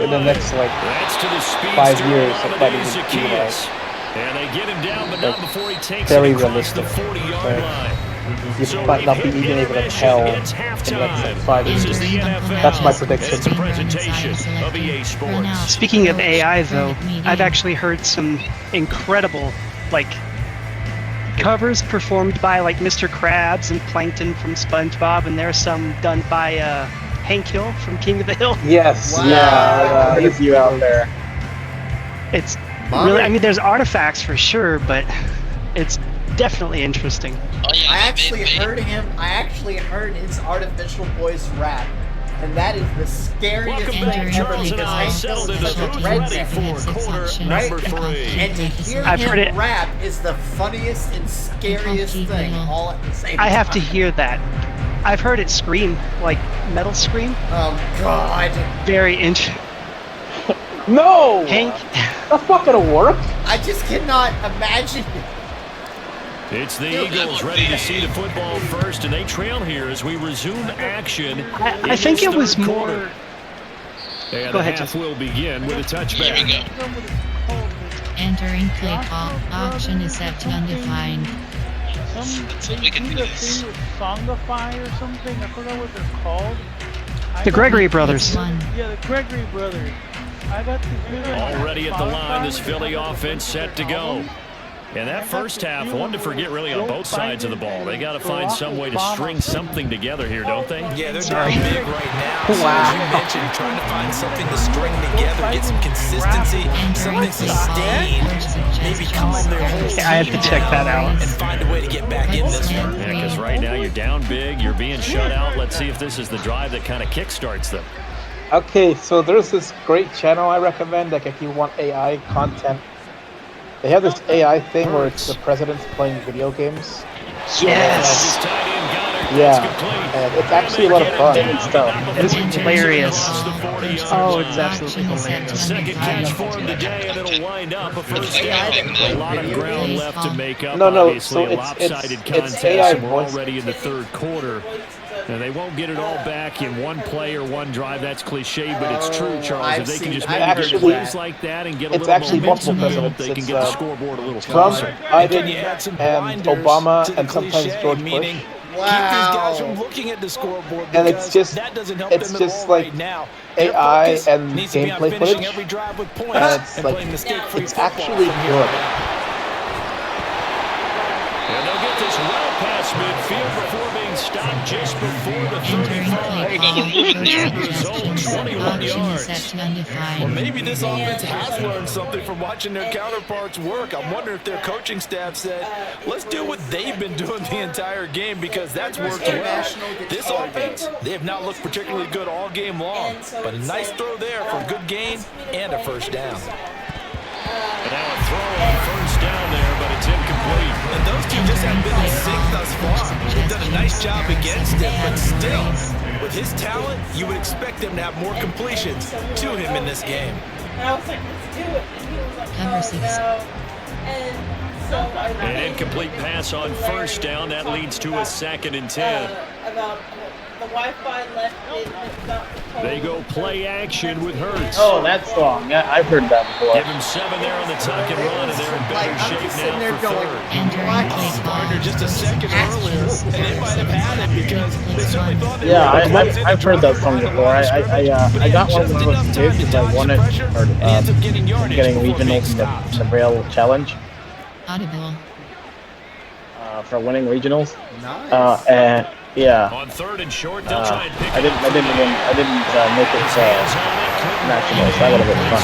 in the next like 5 years, it's probably going to be like very realistic. You might not be even able to tell in the next like 5 years. That's my prediction. Speaking of AI, though, I've actually heard some incredible, like, covers performed by, like, Mr. Krabs and Plankton from SpongeBob, and there's some done by Hank Hill from King of the Hill. Yes, wow. Yeah, there's you out there. It's really, I mean, there's artifacts for sure, but it's definitely interesting. Oh, yeah, I actually heard his artificial voice rap, and that is the scariest thing ever because Hank Hill is such a redneck, right? And to hear him rap is the funniest and scariest thing all at the same time. I have to hear that. I've heard it scream, like metal scream. Oh God! Very interesting. No! Hank, that's not gonna work. I just cannot imagine. It's the Eagles ready to see the football first, and they trail here as we resume action. I think it was more. And Go the ahead, half will begin with a touchback. Here we go. Entering play call. Option is set to undefined. That's what we can do this. Songify or something. I forgot what they're called. The Gregory brothers. Yeah, the Gregory brothers. I got to hear them. Already at the line, this Philly offense set to go. And that first half, one to forget really on both sides of the ball. They got to find some way to string something together here, don't they? Yeah, they're down big right now. So as you mentioned, trying to find something to string together, get some consistency, something sustained, maybe calm their whole team I have to check that out. and find a way to get back in this one. Yeah, because right now you're down big, you're being shut out. Let's see if this is the drive that kind of kickstarts them. Okay, so there's this great channel I recommend, like if you want AI content. They have this AI thing where it's the presidents playing video games. Yes! Yeah, and it's actually a lot of fun and stuff. It's hilarious. Oh, it's absolutely hilarious. Second catch for him today, and it'll wind up a first down. A lot of ground left to make up. No, Obviously, so a lopsided contest. AI We're voice. already in the third quarter. And they won't get it all back in one play or one drive. That's cliche, but it's true, Charles. If they can just make plays like that and get a little momentum, they can get the scoreboard a little Trump, closer. Biden, and Obama, and sometimes George Bush. Keep these guys from looking at the scoreboard, and it's just that doesn't help them at all like right now. AI and gameplay footage, every drive with points and it's and like playing mistake-free it's football actually from here good. on out. And they'll get this well past midfield before being stopped just before the 35. Result, 21 yards. Well, maybe this offense has learned something from watching their counterparts work. I'm wondering if their coaching staff said, let's do what they've been doing the entire game because that's worked well. This offense, they have not looked particularly good all game long, but a nice throw there for a good gain and a first down. And now a throw on first down there, but it's incomplete. And those two just haven't been in sync thus far. They've done a nice job against him, but still, with his talent, you would expect them to have more completions to him in this game. And I was like, let's do it. And he was like, Number 6. no. And so An incomplete pass on first down. That leads to a 2nd and 10. About the Wi-Fi left in South Dakota. They go play action with Hurts. Oh, that song. Yeah, I've heard that before. Give him 7 there on the tuck and run, and they're in better shape now for third. Started just a second earlier, and they might have had it because they certainly thought they Yeah, I've heard that song before. I got one when I was a kid because I won it for getting regionals in the Rail Challenge. Audible. For winning regionals. Nice. And yeah. On 3rd and short, they'll try and pick I didn't make it nationals. That would have been fun.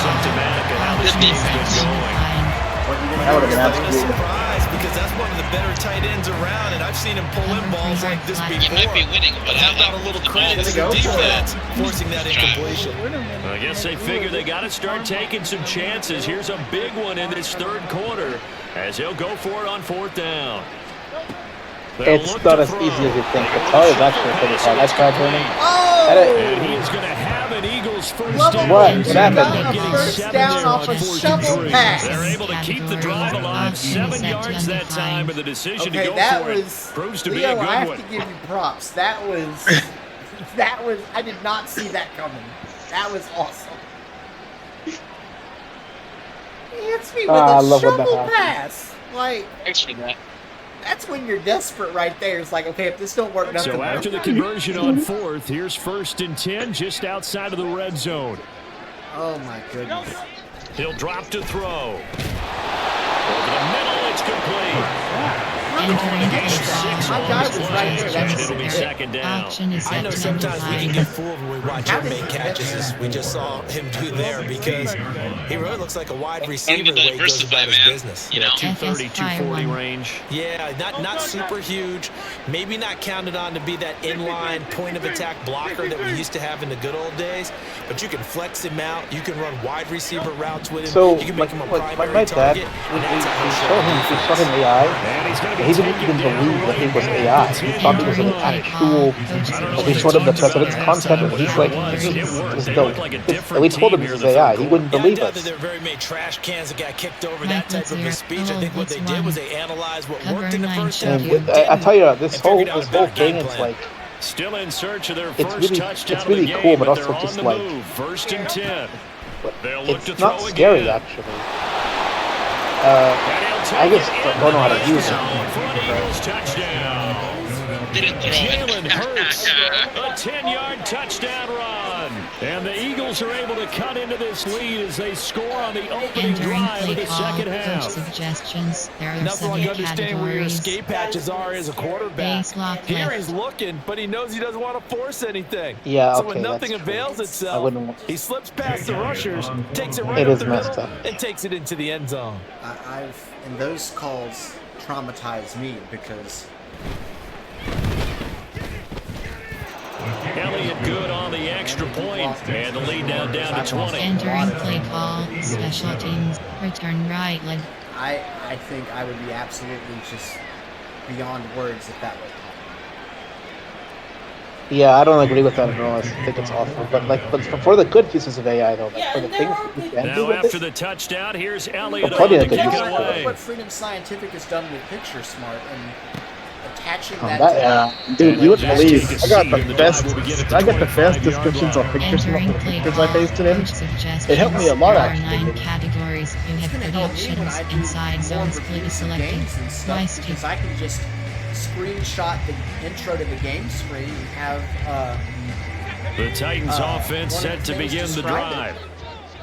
That would have been absolutely surprised because that's one of the better tight ends around, and I've seen him pull in balls like this before. You might be winning, but how about a little credit to the defense forcing that incompletion? I guess they figure they got to start taking some chances. Here's a big one in this 3rd quarter as he'll go for it on 4th down. It's not as easy as you think. The tar is actually pretty hard. I tried turning. And he is going to have an Eagles first down. What happened? A first down off a shovel pass. They're able to keep the drive alive. 7 yards that time, and the decision to go for it proves to be a good one. I have to give you props. That was, I did not see that coming. That was awesome. He hits me with a shovel pass. Like, thanks for that. That's when you're desperate right there. It's like, okay, if this don't work, nothing. So after the conversion on 4th, here's 1st and 10 just outside of the red zone. Oh, my goodness. He'll drop to throw. Over the middle, it's complete. My guy was right there. It'll be 2nd down. I know sometimes we can get fooled when we watch him make catches as we just saw him do there because he really looks like a wide receiver the way he goes about his business. You know, 230, 240 range. Yeah, not super huge. Maybe not counted on to be that inline point of attack blocker that we used to have in the good old days. But you can flex him out. You can run wide receiver routes with him. So, you can make him a primary my dad, target. we saw him AI. He didn't even believe that he was AI. He thought he was an actual. We showed him the president's content, and he's like, "This is dope." And we told him this is AI. He wouldn't believe I us. doubt that there were very many trash cans that got kicked over that type of a speech. I think what they did was they analyzed what worked in the first half. I tell you, this whole thing is like. Still in search of their first touchdown it's really of the game, cool, but they're also on just the like. move. 1st and 10. They'll look to It's throw not scary, again. actually. I just don't know how to use it. Jalen Hurts, a 10-yard touchdown run. And the Eagles are able to cut into this lead as they score on the opening drive of the 2nd half. Suggestions. There are Nothing like 7 understanding where your categories. escape hatches are as a quarterback. Here he's looking, but he knows he doesn't want to force anything. Yeah, so okay, when nothing that's avails true. itself, he slips past the rushers, takes it right It up is the messed middle, up. and takes it into the end zone. And those calls traumatize me because Elliott good on the extra point, and the lead now down to 20. Entering play call. Special teams. Return right leg. I think I would be absolutely just beyond words if that were called. Yeah, I don't agree with that at all. I think it's awful. But for the good pieces of AI, though, like for the things that you can do Now with after it, the touchdown, here's Elliott plenty on of to good kick use it for away. Look what Freedom Scientific has done with Picture Smart and attaching that. Dude, you would believe I got the best descriptions of pictures I pasted in. It helped me a lot, There are actually. 9 categories. You have 30 options inside zones. Please select twice to because I can just screenshot the intro to the game screen and have The Titans offense one of set the to things begin the describe drive.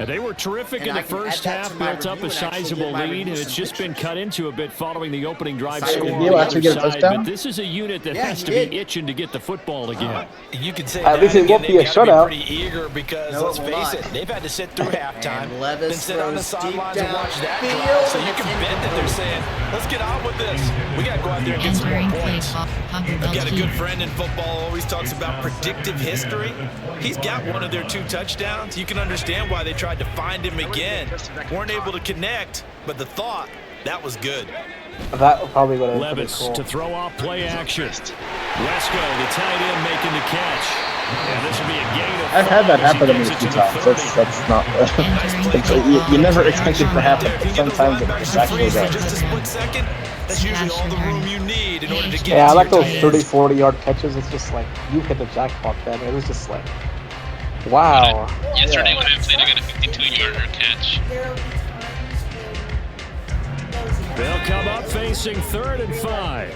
And they were terrific And in the I can first add that half, to my built up a review and actually sizable give my lead, review and it's some just been cut into a bit following the opening drive Did score on you the actually other get a side. touchdown? But this is a unit that Yeah, has he to did. be itching to get the football again. You could say At least it won't be a shutout. Pretty eager because No, let's it will face not. it, they've had to sit through halftime, And Levis then sit on the throws deep sidelines and watch that downfield, drive. So you and can it's bet that they're saying, "Let's get on with this. We got to go out there and get some entering more play points." call. I've got a good friend in football, always talks about predictive history. He's got one of their 2 touchdowns. You can understand why they tried to find him again. Weren't able to connect, but the thought, that was good. that probably would have been pretty Levis cool. to throw off play action. Wesco, the tight end, making the catch. I've had that happen to me a few times. That's not. You never expect it to happen. Sometimes it actually does. Yeah, I like those 30-40 yard catches. It's just like you hit the jackpot. Then it was just like, wow. Yesterday when I played, I got a 52-yarder catch. They'll come up facing 3rd and 5.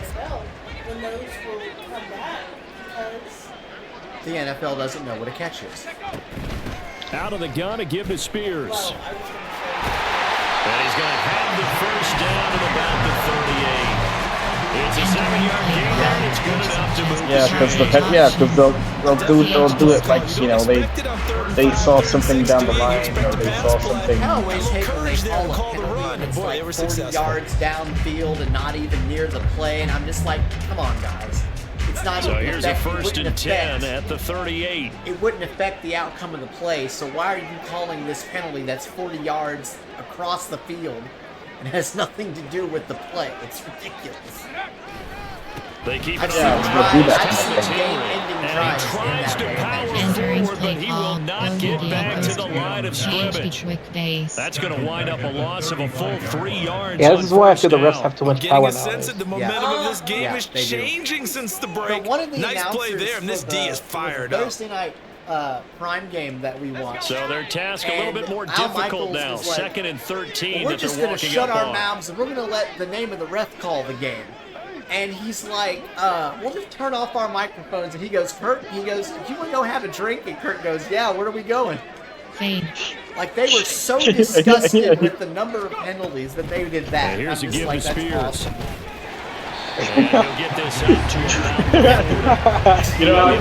The NFL doesn't know what a catch is. Out of the gun to give to Spears. And he's going to have the first down at about the 38. It's a 7-yard gain, and it's good enough to move. Because they'll do it like, you know, they saw something down the line, or they saw something. I always hate when they call a penalty and it's like 40 yards downfield and not even near the play, and I'm just like, come on, guys. It's not so even here's a 1st and 10 at the 38. It wouldn't affect the outcome of the play, so why are you calling this penalty that's 40 yards across the field and has nothing to do with the play? It's ridiculous. They keep I've it seen game-ending and drives he tries to power forward, but he will not get back to the line of scrimmage. That's going to wind up a loss of a full 3 yards. Yeah, this is why I feel the refs have too much power now. Sense that the momentum of this game is changing since the break. Nice play there, and this D is fired up. Thursday night prime game that we watched. So their task a little bit more difficult now. 2nd and 13 we're just going to shut our mouths and we're going to let the name of the ref call the game. And he's like, we'll just turn off our microphones. And he goes, Kurt, he goes, do you want to go have a drink? And Kurt goes, yeah, where are we going? Like, they were so disgusted with the number of penalties that they did that. And here's a give like, to Spears. Awesome. And he'll get this out to him. You know, I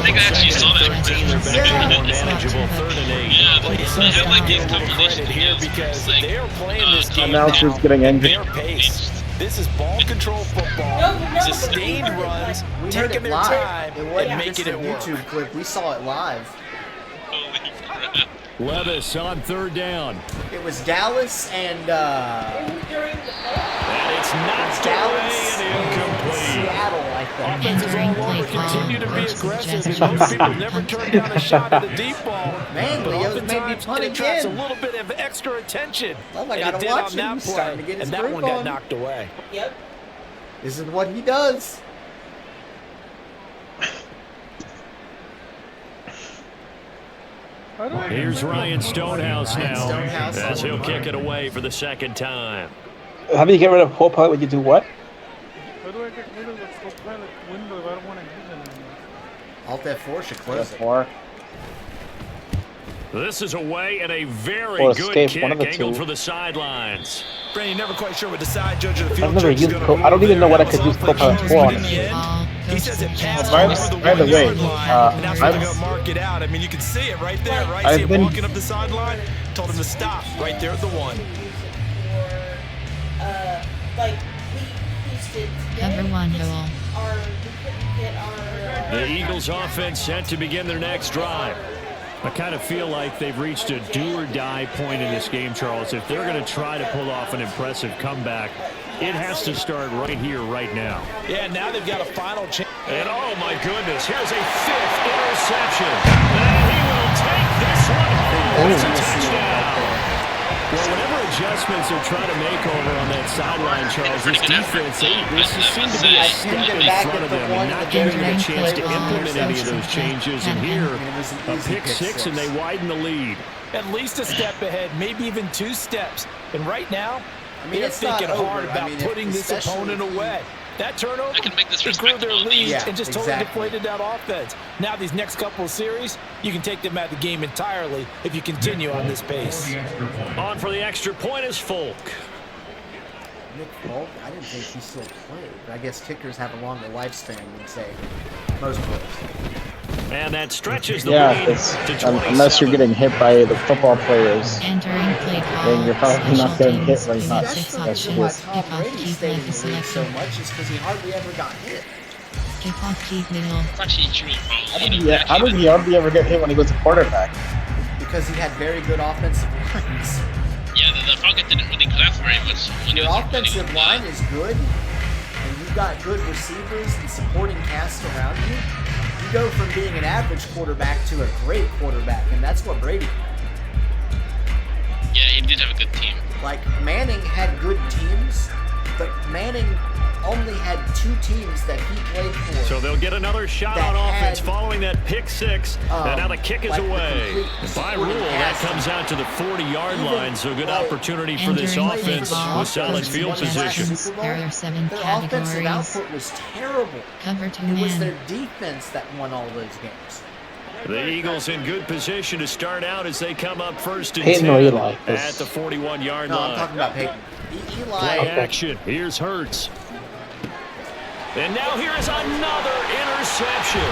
think I actually saw that. They're back to more manageable 3rd and 8. Yeah, they have like these credit here because they are playing this game announcers getting angry. Their pace. This is ball control football, sustained runs, taking their time, and making it work. YouTube clip. We saw it live. Holy crap. Levis on 3rd down. It was Dallas and it's knocked Dallas away and incomplete. Seattle, I think. Offenses all over continue to be aggressive, and most people never turn down a shot at the deep ball. Man, Leo's made me punt it attracts a again. little bit of extra attention. Well, I and gotta it did watch on him. that He's starting to play, get his and that groove one got on. knocked away. Yep. This is what he does. Here's Ryan Stonehouse now, as he'll kick it away for the 2nd time. How do you get rid of Copilot when you do what? How do I get rid of the Copilot window if I don't want to use it anymore? Alt F4 should close it. F4. This is away and a very Or good escape, kick one of the angled two. for the sidelines. Brandon, never quite sure what the side judge of the field I've never judge is used gonna I don't even know what I could use rule. Copilot for, honestly. He says it passed By over the the way, 1 yard line, and now they're I've- going to mark it out. I mean, you can see it right there, right? I've See him been- walking up the sideline. Told him to stop right there at the 1. Like, we used it. Number 1 goal. We couldn't get our. The Eagles offense set to begin their next drive. I kind of feel like they've reached a do-or-die point in this game, Charles. If they're going to try to pull off an impressive comeback, it has to start right here, right now. Yeah, now they've got a final chance. And oh my goodness, here's a 5th interception. And he will take this one home. It's a touchdown. Well, whatever adjustments they're trying to make over on that sideline, Charles, this defense, this seemed to be a step in front of them and not giving them a chance to implement any of those changes. And here, a pick 6, and they widen the lead. At least a step ahead, maybe even 2 steps. And right now, they're it's not thinking hard over. about putting this opponent away. That turnover, I can make this it grew their respectable. lead Yeah, and just exactly. totally deflated that offense. Now these next couple of series, you can take them out of the game entirely if you continue on this pace. On for the extra point is Folk. Nick Folk? I didn't think he still played. But I guess kickers have a longer lifespan than, say, most players. And that stretches the Yeah, lead to 27. unless you're getting hit by the football players, Entering play then you're probably not getting hit right now. That's That's why just Tom Brady stayed in the league so much is because he hardly ever got hit. It's actually true, probably. How did he hardly ever get hit when he was a quarterback? Because he had very good offensive lines. Yeah, the Falcons didn't really collapse very much. When Your he was offensive running. line is good, and you've got good receivers and supporting cast around you. You go from being an average quarterback to a great quarterback, and that's what Brady had. Yeah, he did have a good team. Like, Manning had good teams, but Manning only had 2 teams that he played for. So they'll get another shot on offense following that pick 6. And now the kick is away. By rule, that comes out to the 40-yard line, so good opportunity for this offense with solid field position. There are 7 Their categories. offensive output was terrible. Cover 2 It was man. their defense that won all those games. The Eagles in good position to start out as they come up first and Peyton 10 or Eli? at the 41-yard No, line. I'm talking about Peyton. Eli. Play action. Here's Hurts. And now here is another interception.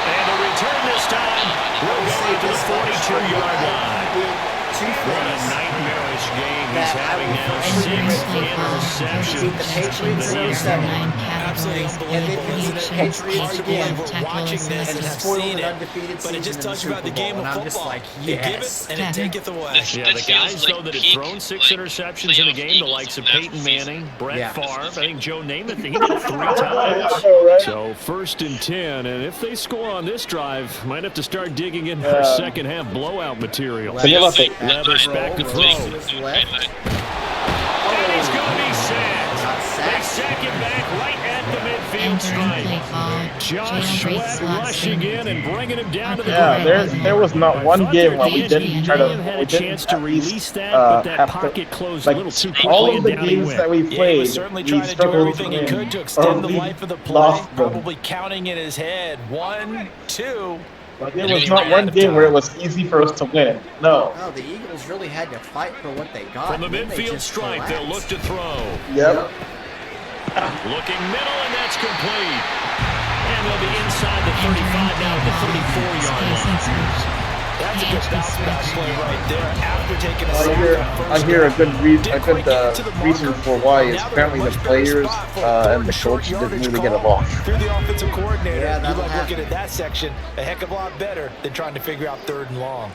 And the return this time will go out to the 42-yard line. What a nightmarish game he's having now. 6 interceptions. The Patriots in 07. Absolutely unbelievable, isn't it? It's hard to believe we're watching this and have seen it, but it just tells you about the game of football. Like, You give it, and it taketh away. Yeah, the guys, though, that have thrown 6 interceptions in the game, the likes of Peyton Manning, Brett Favre, I think Joe Namath, he did it 3 times. So 1st and 10, and if they score on this drive, might have to start digging in for second-half blowout material. Levis back to throw. And he's going to be sacked. They sack him back right at the midfield stripe. Josh Sweat rushing in and bringing him down to the ground. There was not one game where we didn't try to. Had We a chance didn't to release that, but that pocket closed a little too quickly. All of the and down he games went. that we Yeah, he played, was certainly we trying to do struggled everything he could to or extend the we life of the play, lost them. probably counting in his head. 1, 2. Like, there was not one game where it was easy for us to win. No. No, the Eagles really had to fight for what they got. From the midfield stripe, they'll look to throw. Yep. Looking middle, and that's complete. And they'll be inside the 35 now at the 34-yard line. That's a good bounce back play right there. After taking a sack, I hear a good reason for why is apparently the players and the coach didn't really get along. Through the offensive coordinator, Yeah, you that'll like looking happen. at that section a heck of a lot better than trying to figure out 3rd and long.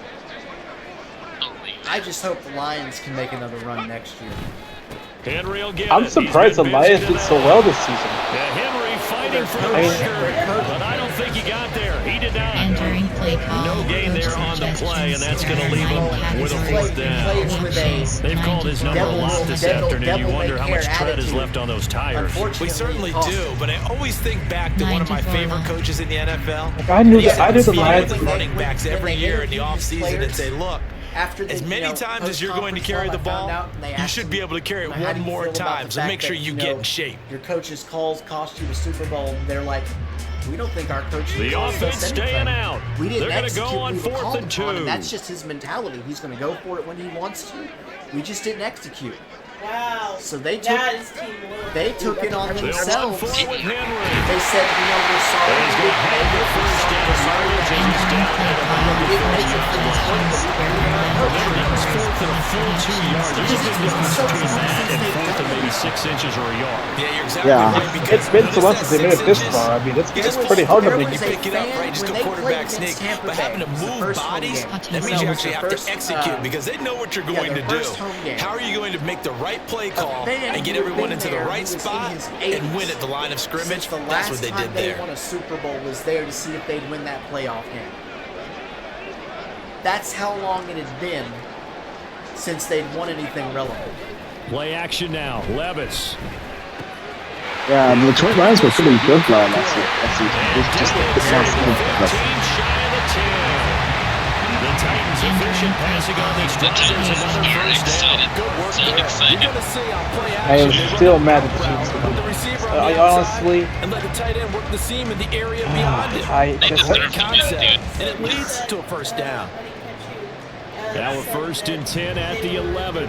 I just hope the Lions can make another run next year. Henry will get I'm it. surprised He's been Elias busy did so tonight. well this season. Yeah, Henry fighting for the record, but I don't think he got there. He did not. Entering play call. No gain there on the play, and that's going to leave him with a 4th down. Plays with a They've called his number a lot this afternoon. You wonder how much tread is left on those tires. Unfortunately, We certainly it cost do, him. but I always think back to one of my favorite coaches in the NFL. Like, I knew He that. I knew the meeting Lions. with running backs every year in the interviewed his offseason and players, say, look, After they, as many times as you're going to carry the ball, you should be able to carry it one more time. So make sure you get in shape. Your coach's calls cost you the Super Bowl, and they're like, we don't think our coach. The offense staying out. We didn't They're going to execute go on what we 4th called and upon, 2. and that's just his mentality. He's going to go for it when he wants to. We just didn't execute. Wow. So they took That is teamwork. they took it on They'll run themselves. for it with Henry. They said, we're sorry. He's going to have the first down. He's down at We didn't make it for this one, but we carried our coach. That was 4th and a full 2 yards. There's a big difference between that and 4th and maybe 6 inches or a yard. Yeah, you're exactly Yeah, right. Because it's been so long since they made it this inches, far. I mean, it's you just pretty hard to make you it. pick it up, right? Just go quarterback sneak. But having to move bodies, that means you actually have to execute because they know what you're going to do. How are you going to make the right play call and get everyone into the right spot and win at the line of scrimmage? The That's what last they time did they there. won a Super Bowl was there to see if they'd win that playoff game. That's how long it had been since they'd won anything relevant. Play action now. Levis. Yeah, the Detroit Lions were pretty good last season. Just it's not good. The Titans efficient passing on these drives. Another first down. Good work there. You're going to see on play I action. am still mad at the Chiefs. Put the receiver on I the outside honestly, and let the tight end work the seam in the area beyond it. I It's just a concept, and it leads to a first down. Now a 1st and 10 at the 11.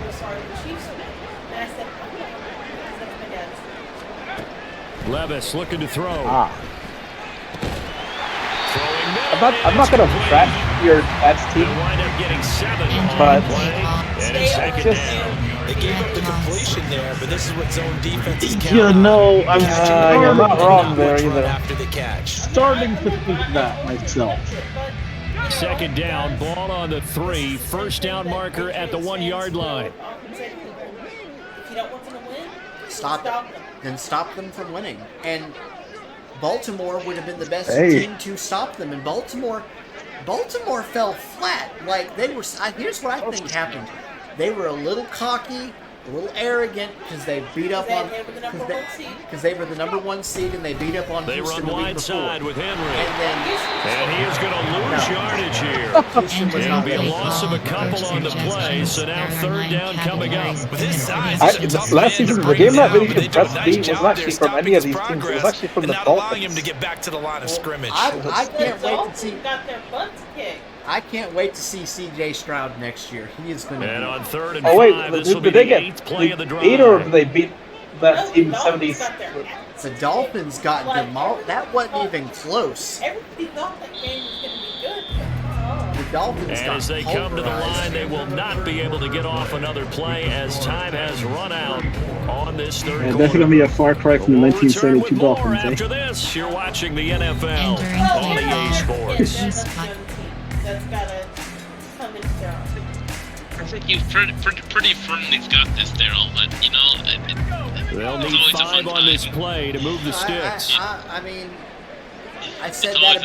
Levis looking to throw. I'm not gonna trash your Pats team, Wind up getting 7 but and it's second just down. They gave up the completion there, but this is what zone defense is counting. you know, I'm you're not And wrong there which run either. after the catch. Starting to think that myself. Second down, ball on the 3. First down marker at the 1-yard line. If you don't want them to win, Stop them. Then stop them from winning. And Baltimore would have been the best team to stop them, and Baltimore fell flat. Like they were. Here's what I think happened: they were a little cocky, a little arrogant because they beat up on because they were the number one seed and they beat up on Houston the week wide before. side with Henry, and he is going to lose yardage here. It'll be a loss of a couple on the play, so now third down coming up. Last season, the game that really impressed me wasn't actually from any of these teams. It was actually from the Dolphins. To get back to the line of scrimmage. I can't wait to see. Got their butts kicked. I can't wait to see C.J. Stroud next year. He is going to. And on third and oh wait, this will be the 8th play of the drive. 8 or did they beat that team 70s? The Dolphins got demolished. That wasn't even close. Everybody thought that game was going to be good. The Dolphins and got as they come to the line, they will not be able to get off another play as time has run out on this third quarter. Definitely a far cry from the 1972 Dolphins. After this, you're watching the NFL on EA Sports. That's got to come into their own. I think you've pretty firmly got this, Daryl, but, you know... They'll need 5 on this play to move the sticks. I mean, I said that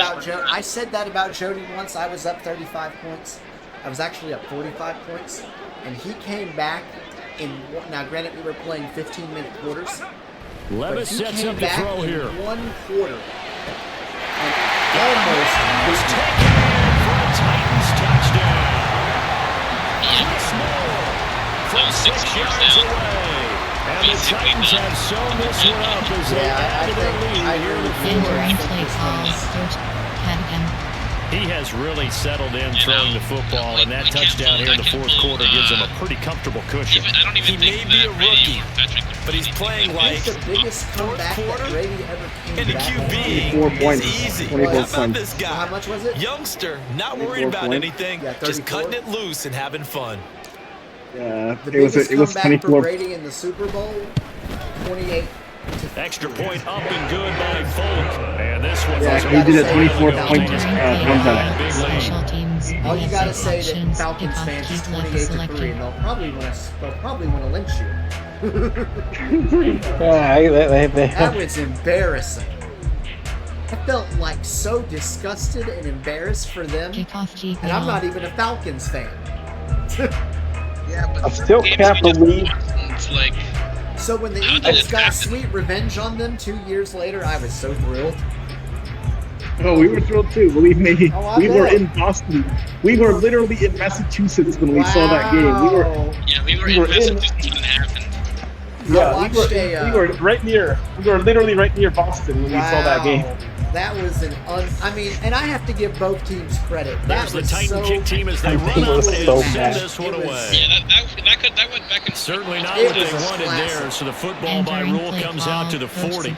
about Jody once. I was up 35 points. I was actually up 45 points. And he came back in... Now, granted, we were playing 15-minute quarters. Levis sets up the throw here. One quarter. And almost was taken for a Titans touchdown. Chris Moore from 6 yards away. And the Titans have sewn this one up as they add to their lead here in the fourth. He has really settled in throwing the football, and that touchdown here in the fourth quarter gives him a pretty comfortable cushion. He may be a rookie, but he's playing like the biggest comeback that Brady ever came and the back. QB is easy. How about this guy? How much was it? Youngster, not worried about anything, just cutting it loose and having fun. Yeah, it was 24 for Brady in the Super Bowl. 28. Extra point up and good by Folk. And this one he did a 24-point comeback. All you gotta say to Falcons fans is 28-3, and they'll probably want to lynch you. That was embarrassing. I felt like so disgusted and embarrassed for them, and I'm not even a Falcons fan. Yeah, but I still can't believe. It's like. So when the Eagles got sweet revenge on them 2 years later, I was so thrilled. Oh, we were thrilled too. Believe me, we bet. were in Boston. We were literally in Massachusetts when we saw that game. We were in Massachusetts when it happened. Yeah, we were right near. We were literally right near Boston when we saw that game. That was I mean, and I have to give both teams credit. There's the Titan kick team as they run up and send this one away. Yeah, that went back and certainly not what they wanted there. So the football by rule comes out to the 40.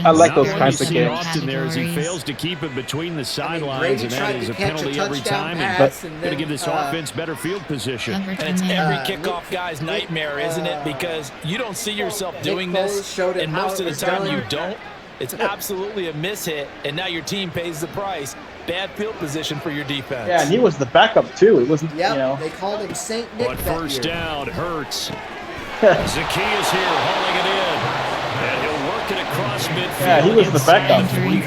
I like those kinds of games. Austin there as he fails to keep it between the sidelines, and that is a penalty every time. And going to give this offense better field position. And it's every kickoff guy's nightmare, isn't it? Because you don't see yourself doing this, and most of the time you don't. It's absolutely a mishit, and now your team pays the price. Bad field position for your defense. Yeah, and he was the backup too. It wasn't, they called him Saint Nick. But first down hurts. Zacchaeus here hauling it in. And he'll work it across midfield. Yeah, he was the backup. He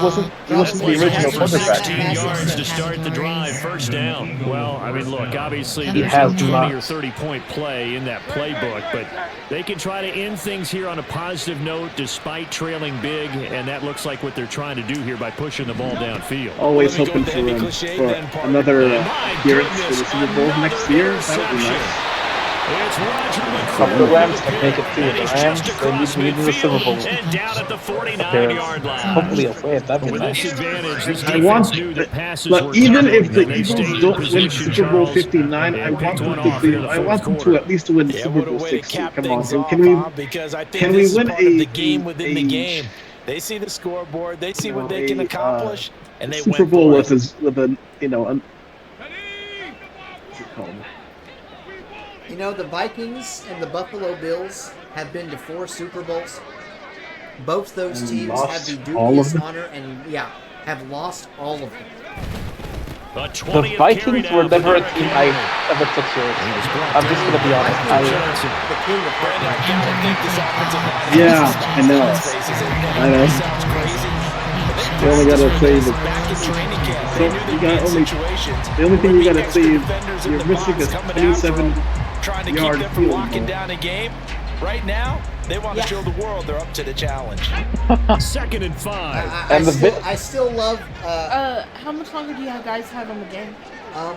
wasn't the original quarterback. 16 yards to start the drive. First down. Well, I mean, look, obviously there's has no 20 or 30-point play in that playbook, but they can try to end things here on a positive note despite trailing big, and that looks like what they're trying to do here by pushing the ball downfield. Always hoping for another appearance for the Super Bowl next year. That would be nice. It's Roger McCreary. The Rams can make it too. The Rams, they need to the Super Bowl. And down at the 49-yard line. Hopefully he'll play it. That'd be With nice. this advantage, this I want, defense knew that passes but were even coming, if the and they Eagles stayed in don't win position, Super Bowl Charles, 59, I want them to at least win Super Bowl 60. Come on, can we? Because I think Can this we is win part of the game within the game. They see the scoreboard, they see what they can accomplish, and they Super went Bowl for it. with a what's it called? You know, the Vikings and the Buffalo Bills have been to 4 Super Bowls. Both those teams have the dubious honor and, have lost all of them. The Vikings were never a team I ever took seriously. I'm just going to be honest. I know. Sounds crazy. You only gotta save it. Back in training camp, So they knew you they'd got be in only situations. the only thing you gotta extra save. defenders in You're the missing box a coming after 27 them, trying to keep yard them from field locking goal. down a game. Right now, they want to show the world they're up to the challenge. 2nd and 5. I still love. How much longer do you guys have on the game?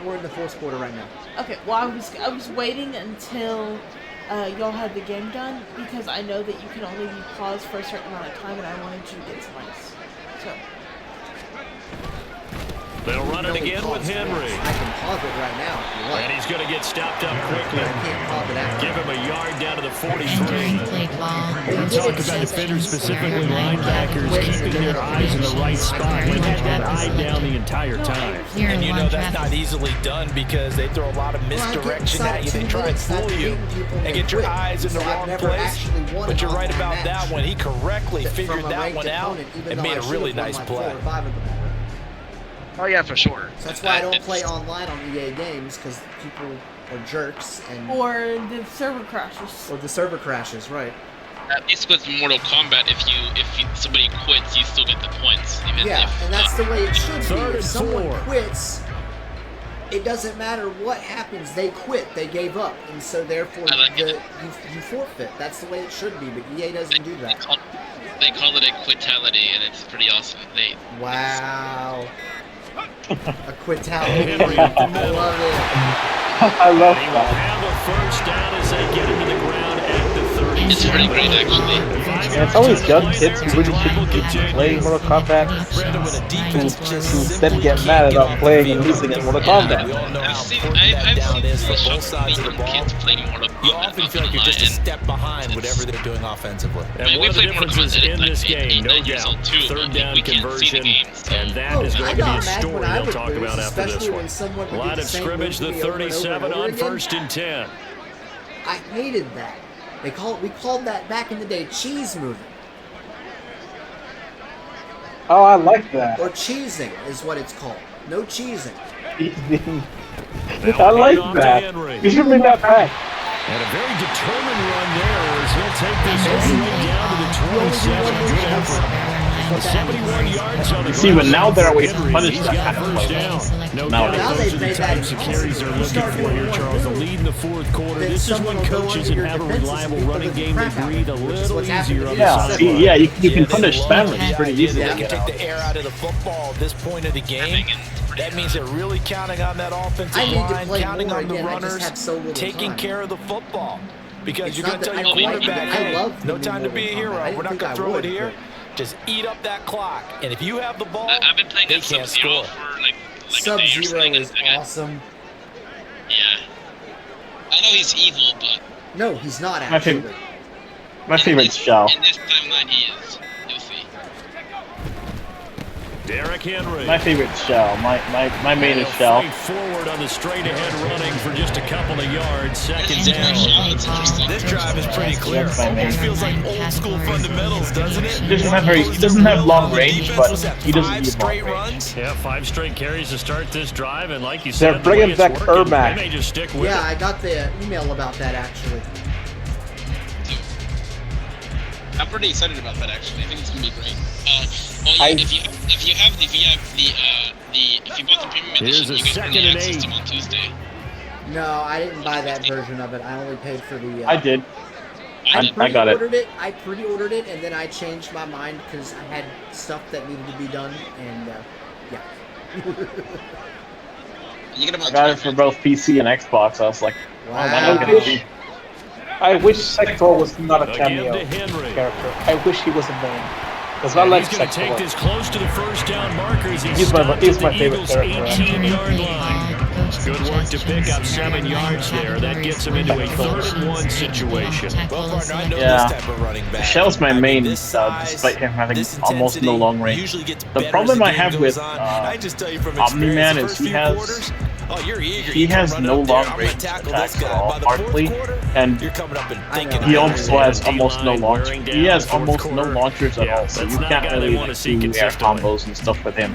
We're in the 4th quarter right now. Okay, well I was waiting until y'all had the game done because I know that you can only be paused for a certain amount of time, and I wanted you to get some ice. So. They'll run it again with Henry. I can pause it right now if you like. And he's going to get stopped up quickly. I can't pause it after. Give him a yard down to the 43. Entering play ball. We talk about defenders, specifically linebackers, keeping their eyes in the right spot. They had that eye down the entire time. And you know that's not easily done because they throw a lot of misdirection at you. They try and fool you and get your eyes in the wrong place. But you're right about that one. He correctly figured that one out and made a really nice play. Oh yeah, for sure. So that's why I don't play online on EA games, because people are jerks and or the server crashes. Or the server crashes, right? At least with Mortal Kombat, if somebody quits, you still get the points. Even if, and that's the way it should be. If someone quits, it doesn't matter what happens. They quit. They gave up, and so therefore you forfeit. That's the way it should be. But EA doesn't do that. They call it a quitality, and it's pretty awesome. Wow. A quitality. I love it. I love They will that. have a first down as they get into the ground at the 30. It's pretty great, actually. Yeah, it's always young kids who really shouldn't be playing Mortal Kombat who then get mad about playing and losing in Mortal Kombat. I've seen both sides of the ball. Kids playing Mortal Kombat. You often feel like you're just a step behind whatever they're doing offensively. And one of the differences in this game, no doubt, 3rd down conversion, and that is going to be a story they'll talk about after this one. Line of scrimmage, the 37 on 1st and 10. I hated that. We called that back in the day cheese moving. Oh, I like that. Or cheesing is what it's called. No cheesing. I like that. You should bring that back. And a very determined run there as he'll take this all the way down to the 27. Good effort. 71 yards on the See, but now they're always Henry. punished He's that got kind of first play. down. No Now doubt those are the made that types of carries they're looking for here, Charles. The lead in the 4th quarter. This is when coaches that have a reliable running game, they breathe a little easier on the sideline. Yeah, you can punish families pretty easily. They can take the air out of the football at this point of the game. That means they're really counting on that offensive line, counting on the runners, taking care of the football. Because you're going to tell your quarterback, hey, no time to be a hero. We're not going to throw it here. Just eat up that clock. And if you have the ball, I've been playing they can't score. For like Sub-Zero is awesome. Yeah. I know he's evil, but... No, he's not actually. My favorite's Shao. In this timeline, he is. You'll see. Derrick Henry. My favorite's Shao. My main is Shao. Forward on the straight ahead running for just a couple of yards. 2nd down. This drive is pretty clear. Almost feels like old school fundamentals, doesn't it? He doesn't have long range, but he doesn't need long range. Runs. Yeah, 5 straight carries to start this drive, and like you said, They're bringing back Ermac. They may just stick with it. I got the email about that actually. I'm pretty excited about that actually. I think it's gonna be great. If you bought the premium edition, you get early access to them on Tuesday. No, I didn't buy that version of it. I only paid for the. I did. I got it. I pre-ordered it, and then I changed my mind because I had stuff that needed to be done, and yeah. I got it for both PC and Xbox. I was like, wow. I wish Sector was not a cameo character. I wish he was a main. Because I like Sector. He's going to take this close to the first down markers. He's my favorite character. 18-yard line. Good work to pick up 7 yards there. That gets him into a 3rd and 1 situation. Shell's my main, despite him having almost no long range. The problem I have with Omni-Man is he has no long range attacks at all, hardly, and he also has almost no launchers. He has almost no launchers at all, so you can't really do air combos and stuff with him.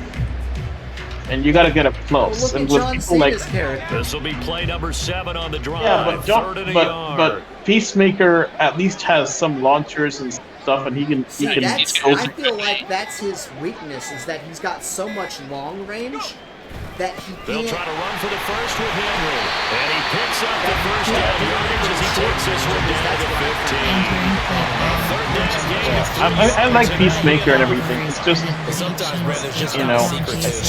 And you gotta get up close. And with people like this will be play number 7 on the drive. Yeah, but Peacemaker at least has some launchers and stuff, and he can. I feel like that's his weakness, is that he's got so much long range that he can't. They'll try to run for the first with Henry, and he picks up the first down yardage as he takes this one down to 15. Third down game. I like Peacemaker and everything. It's just, you know, It's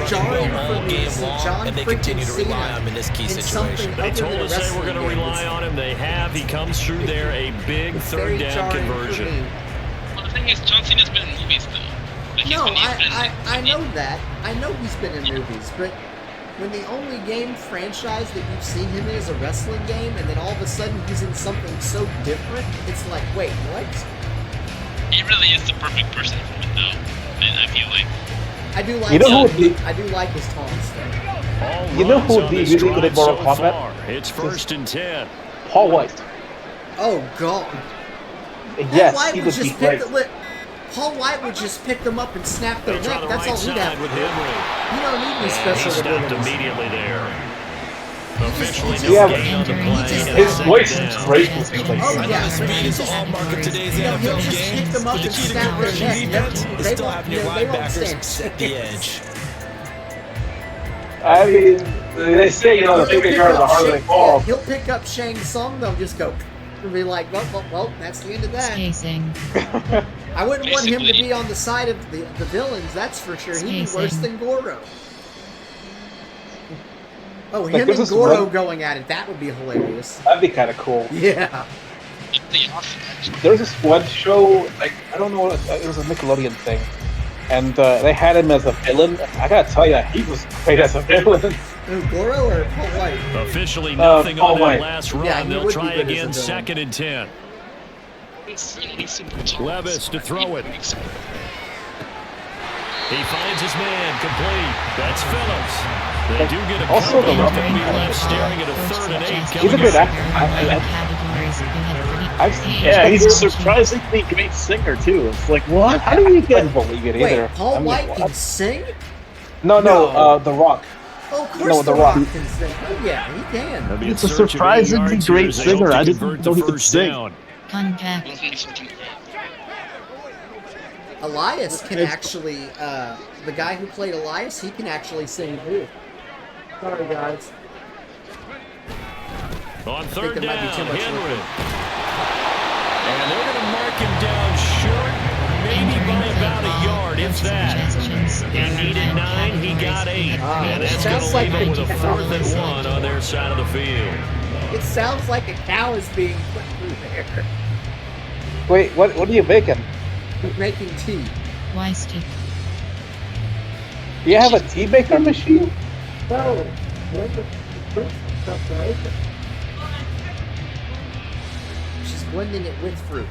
jarring for me to see John freaking Cena in something They other told than a us they were wrestling going to game. rely on him. They have. He comes through there, a big It's third very down jarring for conversion. me. Well, the thing is, John Cena's been in movies, though. Like, No, I know that. I know he's been in movies, but when the only game franchise that you've seen him in is a wrestling game, and then all of a sudden he's in something so different, it's like, wait, what? He really is the perfect person for it, though. I feel like. I do like. You know who would be? I do like his taunts, though. You know who would be really good at Mortal Kombat? It's first and 10. Paul White. Oh God. Yes, Paul White he would would just be great. Paul White would just pick them up and snap their neck. That's all he'd have to with do. Henry. You don't need any And special he stopped abilities. immediately there. Officially, Yeah, no gain on the play. his voice is great with things like Oh that. yeah, Speed is the hallmark of today's he'll NFL just game. pick them up But the and key to snap their conversion neck. defense is They still won't- having your they won't linebackers stand. set the edge. I mean, they say, you know, the bigger yards are harder than fall. He'll pick up Shang Tsung. They'll just go and be like, well, that's the end of that. Spacing. I wouldn't want him to be on the side of the villains, that's for sure. He'd be worse than Goro. Oh, Like, him this and is Goro one- going at it, that would be hilarious. That'd be kind of cool. Yeah. There was this one show, like, I don't know, it was a Nickelodeon thing, and they had him as a villain. I gotta tell you, he was great as a villain. Who, Goro or Paul White? Officially nothing Paul on that White. last run. Yeah, he They'll would try be good as a again, villain. second and 10. Levis to throw it. He finds his man, complete. That's Phillips. They do get a Also, couple. the He's Rock- going to be left staring at a third and 8 He's a coming good up. actor. Yeah, he's a surprisingly great singer too. It's like, what? How do you I get? couldn't believe it either. Wait, Paul I mean, White what? can sing? No, The Rock. Oh, of course No, The The Rock Rock. can sing. Oh, yeah, he can. There'll be He's a search of 8 surprisingly yards great here as they hope singer. to I didn't convert know the he could first sing. down. Contact. Elias can actually, the guy who played Elias, he can actually sing too. Sorry, guys. On I think third there might be down, too much Henry. liquid. And they're going to mark him down short, maybe by about a yard, if that. He needed 9, he got 8. And that's going to leave him with a 4th and 1 on their side of the field. It sounds like a cow is being put through there. Wait, what are you making? Making tea. Why stick? Do you have a tea maker machine? No. She's blending it with fruit.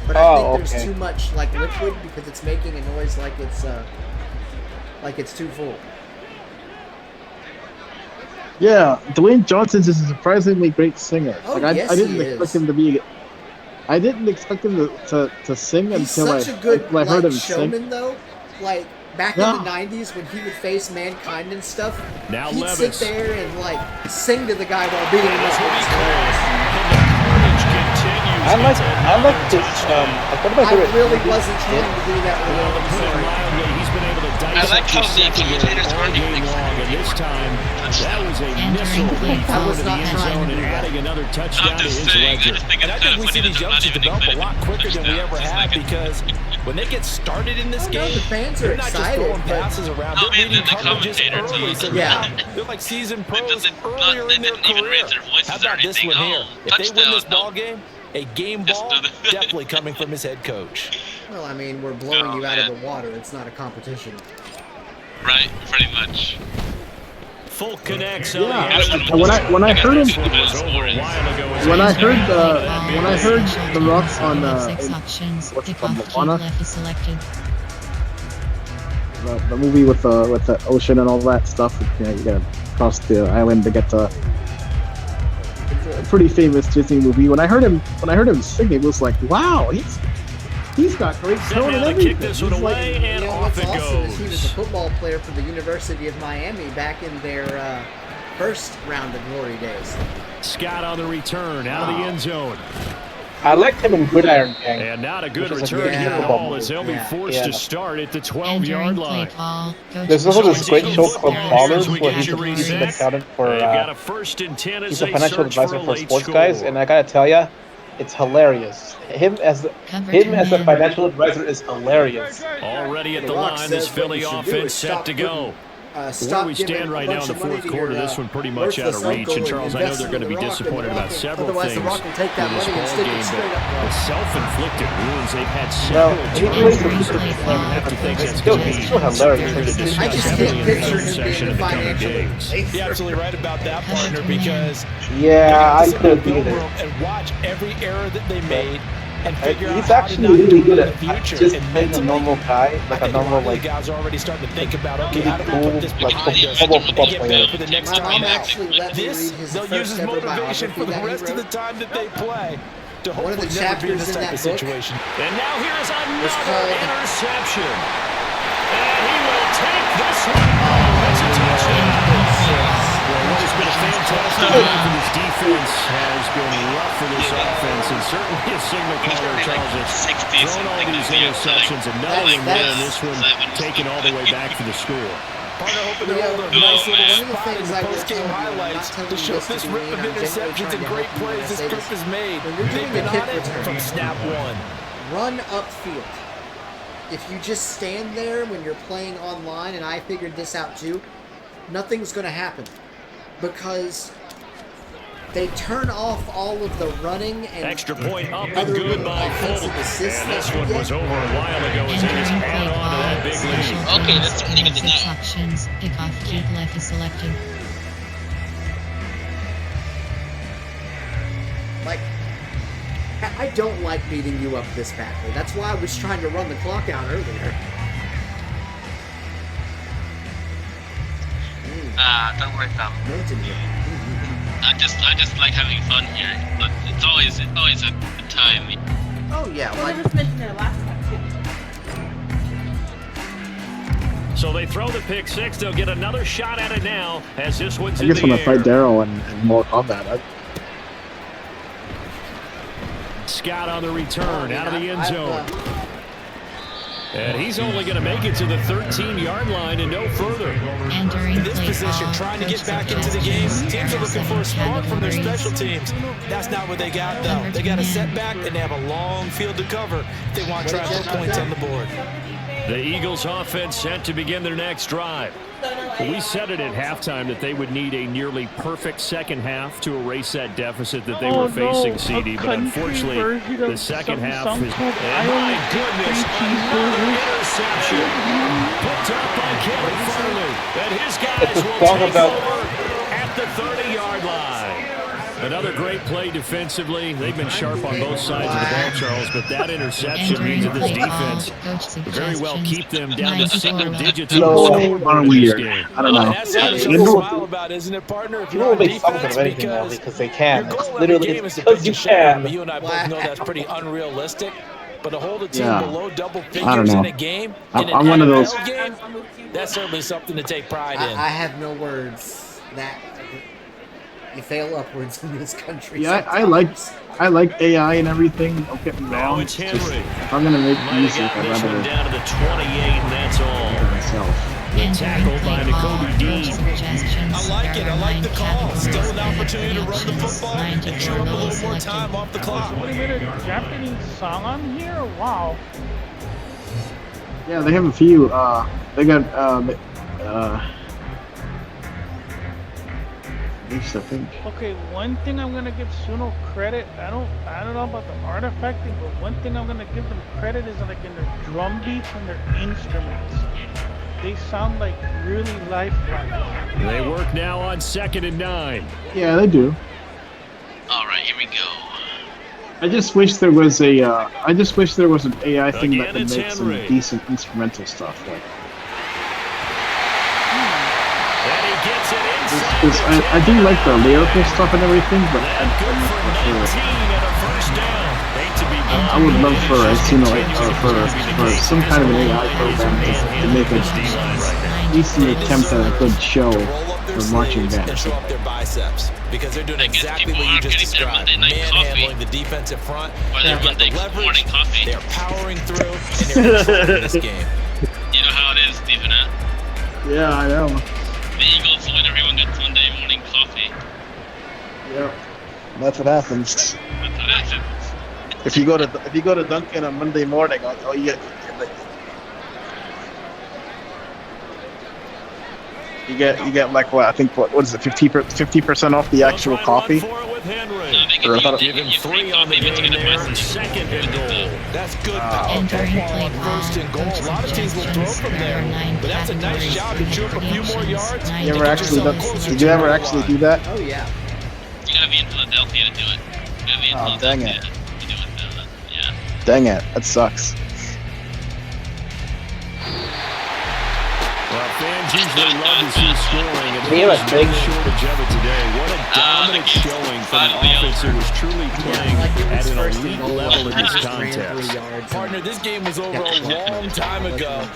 But I think there's okay. too much like liquid because it's making a noise like it's too full. Yeah, Dwayne Johnson's is a surprisingly great singer. Oh, like, yes, I didn't he expect is. him to be. I didn't expect him to sing He's until such a good I heard him showman sing. though. Like back Yeah. in the 90s when he would face Mankind and stuff, Now he'd Levis. sit there and like sing to the guy while beating him up with his I like this. One of my I favorite. really wasn't trying to do that with him. I'm sorry. He's been able to I like how the commentators all aren't even game long, and this time that was a missile being I thrown was to the not end trying zone to and do that. adding another I'm touchdown to just his saying, I ledger. just think And it's I kind think of we funny see that these they're not youngsters even develop a included lot quicker than we ever have because when they get started in this Oh, no, game, the fans are they're not just excited, throwing but- passes around. Oh, They're man, reading the coverages commentators early. are- So Yeah. they're like seasoned They pros didn't- earlier in their they didn't even career. raise their voices How or about this anything. one here? Oh, If they win this touchdown, ball no. game, a game Just ball do the- definitely coming from his head coach. Well, I mean, we're blowing Oh, you out of man. the water. It's not a competition. Right, pretty much. Full connects. Yeah, when I heard him, when I heard the Rock on what's it called, Moana, the movie with the ocean and all that stuff. You know, you gotta cross the island to get to. It's a pretty famous Disney movie. When I heard him sing, it was like, wow, he's got great tone and everything. Kick this one away, and You know, off what's it awesome is he was a goes. football player for the University of Miami back in their first round of glory days. Scott on the return, out of the end zone. I liked him in Gridiron Gang. And not a good return here at all, as they'll be forced to start at the 12-yard line. There's also this great show called Ballers, where he's an accountant for, he's a financial advisor for sports guys, and I gotta tell ya, it's hilarious. Him as the financial advisor is hilarious. Already at the line, this Philly offense set to go. Where we stand right now in the fourth quarter, this one pretty much out of reach. And Charles, I know they're going to be disappointed about several things in this ball game, but the self-inflicted wounds they've had several times. You have to think that's going to be hilarious. I just can't picture him being in the coming days. You're absolutely right about that, partner, because I could be there and watch every error that they made. And he's actually really good at just playing a normal guy, like a normal, like, guys are already starting to think about, okay, how do I put this football player for the next time this, they'll use as motivation for the rest of the time that they play to hopefully never be in this type of situation. And now here is another interception. And he will take this one home. That's a touchdown. Well, what has been a fantastic game for this defense has been rough for this offense, and certainly a signal caller, Charles, has thrown all these interceptions. Another one there, and this one taken all the way back for the score. Partner hoping to hold a nice little spot in the post-game highlights to show this rip of interceptions and great plays this group has made. They've been on it from snap one. Run upfield. If you just stand there when you're playing online, and I figured this out too, nothing's going to happen. Because they turn off all of the running and extra point up and good by Fulton. And this one was over a while ago as they just add on to that big lead. Okay, that's certainly good to know. Options. Kickoff keep left is selected. Like, I don't like beating you up this badly. That's why I was trying to run the clock out earlier. Don't worry, pal. I just like having fun here. But it's always a good time. Oh yeah, well, I just mentioned it last time too. So they throw the pick six. They'll get another shot at it now as this one's in I just the want to air. fight Daryl and more combat. Scott on the return out of the end zone. And he's only going to make it to the 13-yard line and no further. In this position, trying to get back into the game, teams are looking for a spark from their special teams. That's not what they got, though. They got a setback, and they have a long field to cover if they want to try and put points on the board. The Eagles offense set to begin their next drive. We said it at halftime that they would need a nearly perfect second half to erase that deficit that they were facing, CD. But unfortunately, the second half is... And my goodness, another interception. Picked up by Kelly Farley. And his guys will take over at the 30-yard line. Another great play defensively. They've been sharp on both sides of the ball, Charles, but that interception means that this defense could very well keep them down to single digits. Weird. I don't know. That's something to smile about, isn't it, partner? If you're on defense, because they can. You're going Literally, game is because you can. You and I both know that's pretty unrealistic. But to hold a team below double I don't figures know. in a game, I'm one of those. game, that's certainly something to take pride in. I have no words. That you fail upwards in this country. Yeah, I like AI and everything. Don't get me wrong. It's Henry. If I'm gonna make music, I'd This one rather down to the 28, and that's all. myself. Tackled by N'Kobe Dean. I like it. I like the call. Still an opportunity to run the football and chew up a little more time off the clock. Wait a minute, Japanese song on here? Wow. Yeah, they have a few. They got I think. Okay, one thing I'm gonna give Suno credit. I don't know about the artifacting, but one thing I'm gonna give them credit is like in their drum beats and their instruments. They sound like really lifelike. They work now on 2nd and 9. Yeah, they do. All right, here we go. I just wish there was a. I just wish there was an AI thing that Again, could it's make some Henry. decent instrumental stuff. Like, And he gets it inside. because I do like the lyrical stuff and everything, but Good for 19 and a first down. Hate to be I would love for for some kind of an AI program to make a decent attempt at a good show for marching band. biceps because they're doing exactly what you just described. Manhandling the defensive front. They've got the leverage. They're powering through, and they're controlling this game. You know how it is, Stephen, huh? Yeah, I know. The Eagles win, everyone gets Monday morning coffee. Yep. That's what happens. That's what happens. If you go to Dunkin' on Monday morning, oh you get like what I think what is it 50% off the actual coffee? Give him 3 on the game there, second and goal. That's good football on first and goal. A lot of teams will throw from there, but that's a nice job to chew up a few more yards. Did you ever actually do that? Oh yeah. You gotta be in Philadelphia to do it. You gotta be in Philadelphia dang it. to do it, though. Yeah. Dang it, that sucks. Well, fans usually love to see scoring, and We have a there's big no shortage of it today. What a dominant showing from an offense that was truly playing at an elite level in this contest. Partner, this game was over a long time ago,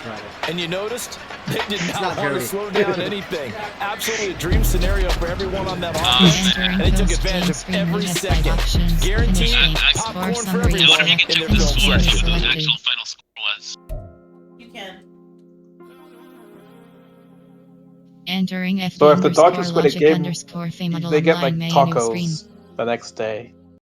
and you noticed they did not want to slow down anything. Absolutely a dream scenario for everyone on that offense, and they took advantage of every second. Guaranteed popcorn for everyone in their film section. What the actual final score was. You can. Entering FD So if the Dodgers win a logic game, underscore fame they get like online menu screen. tacos the next day.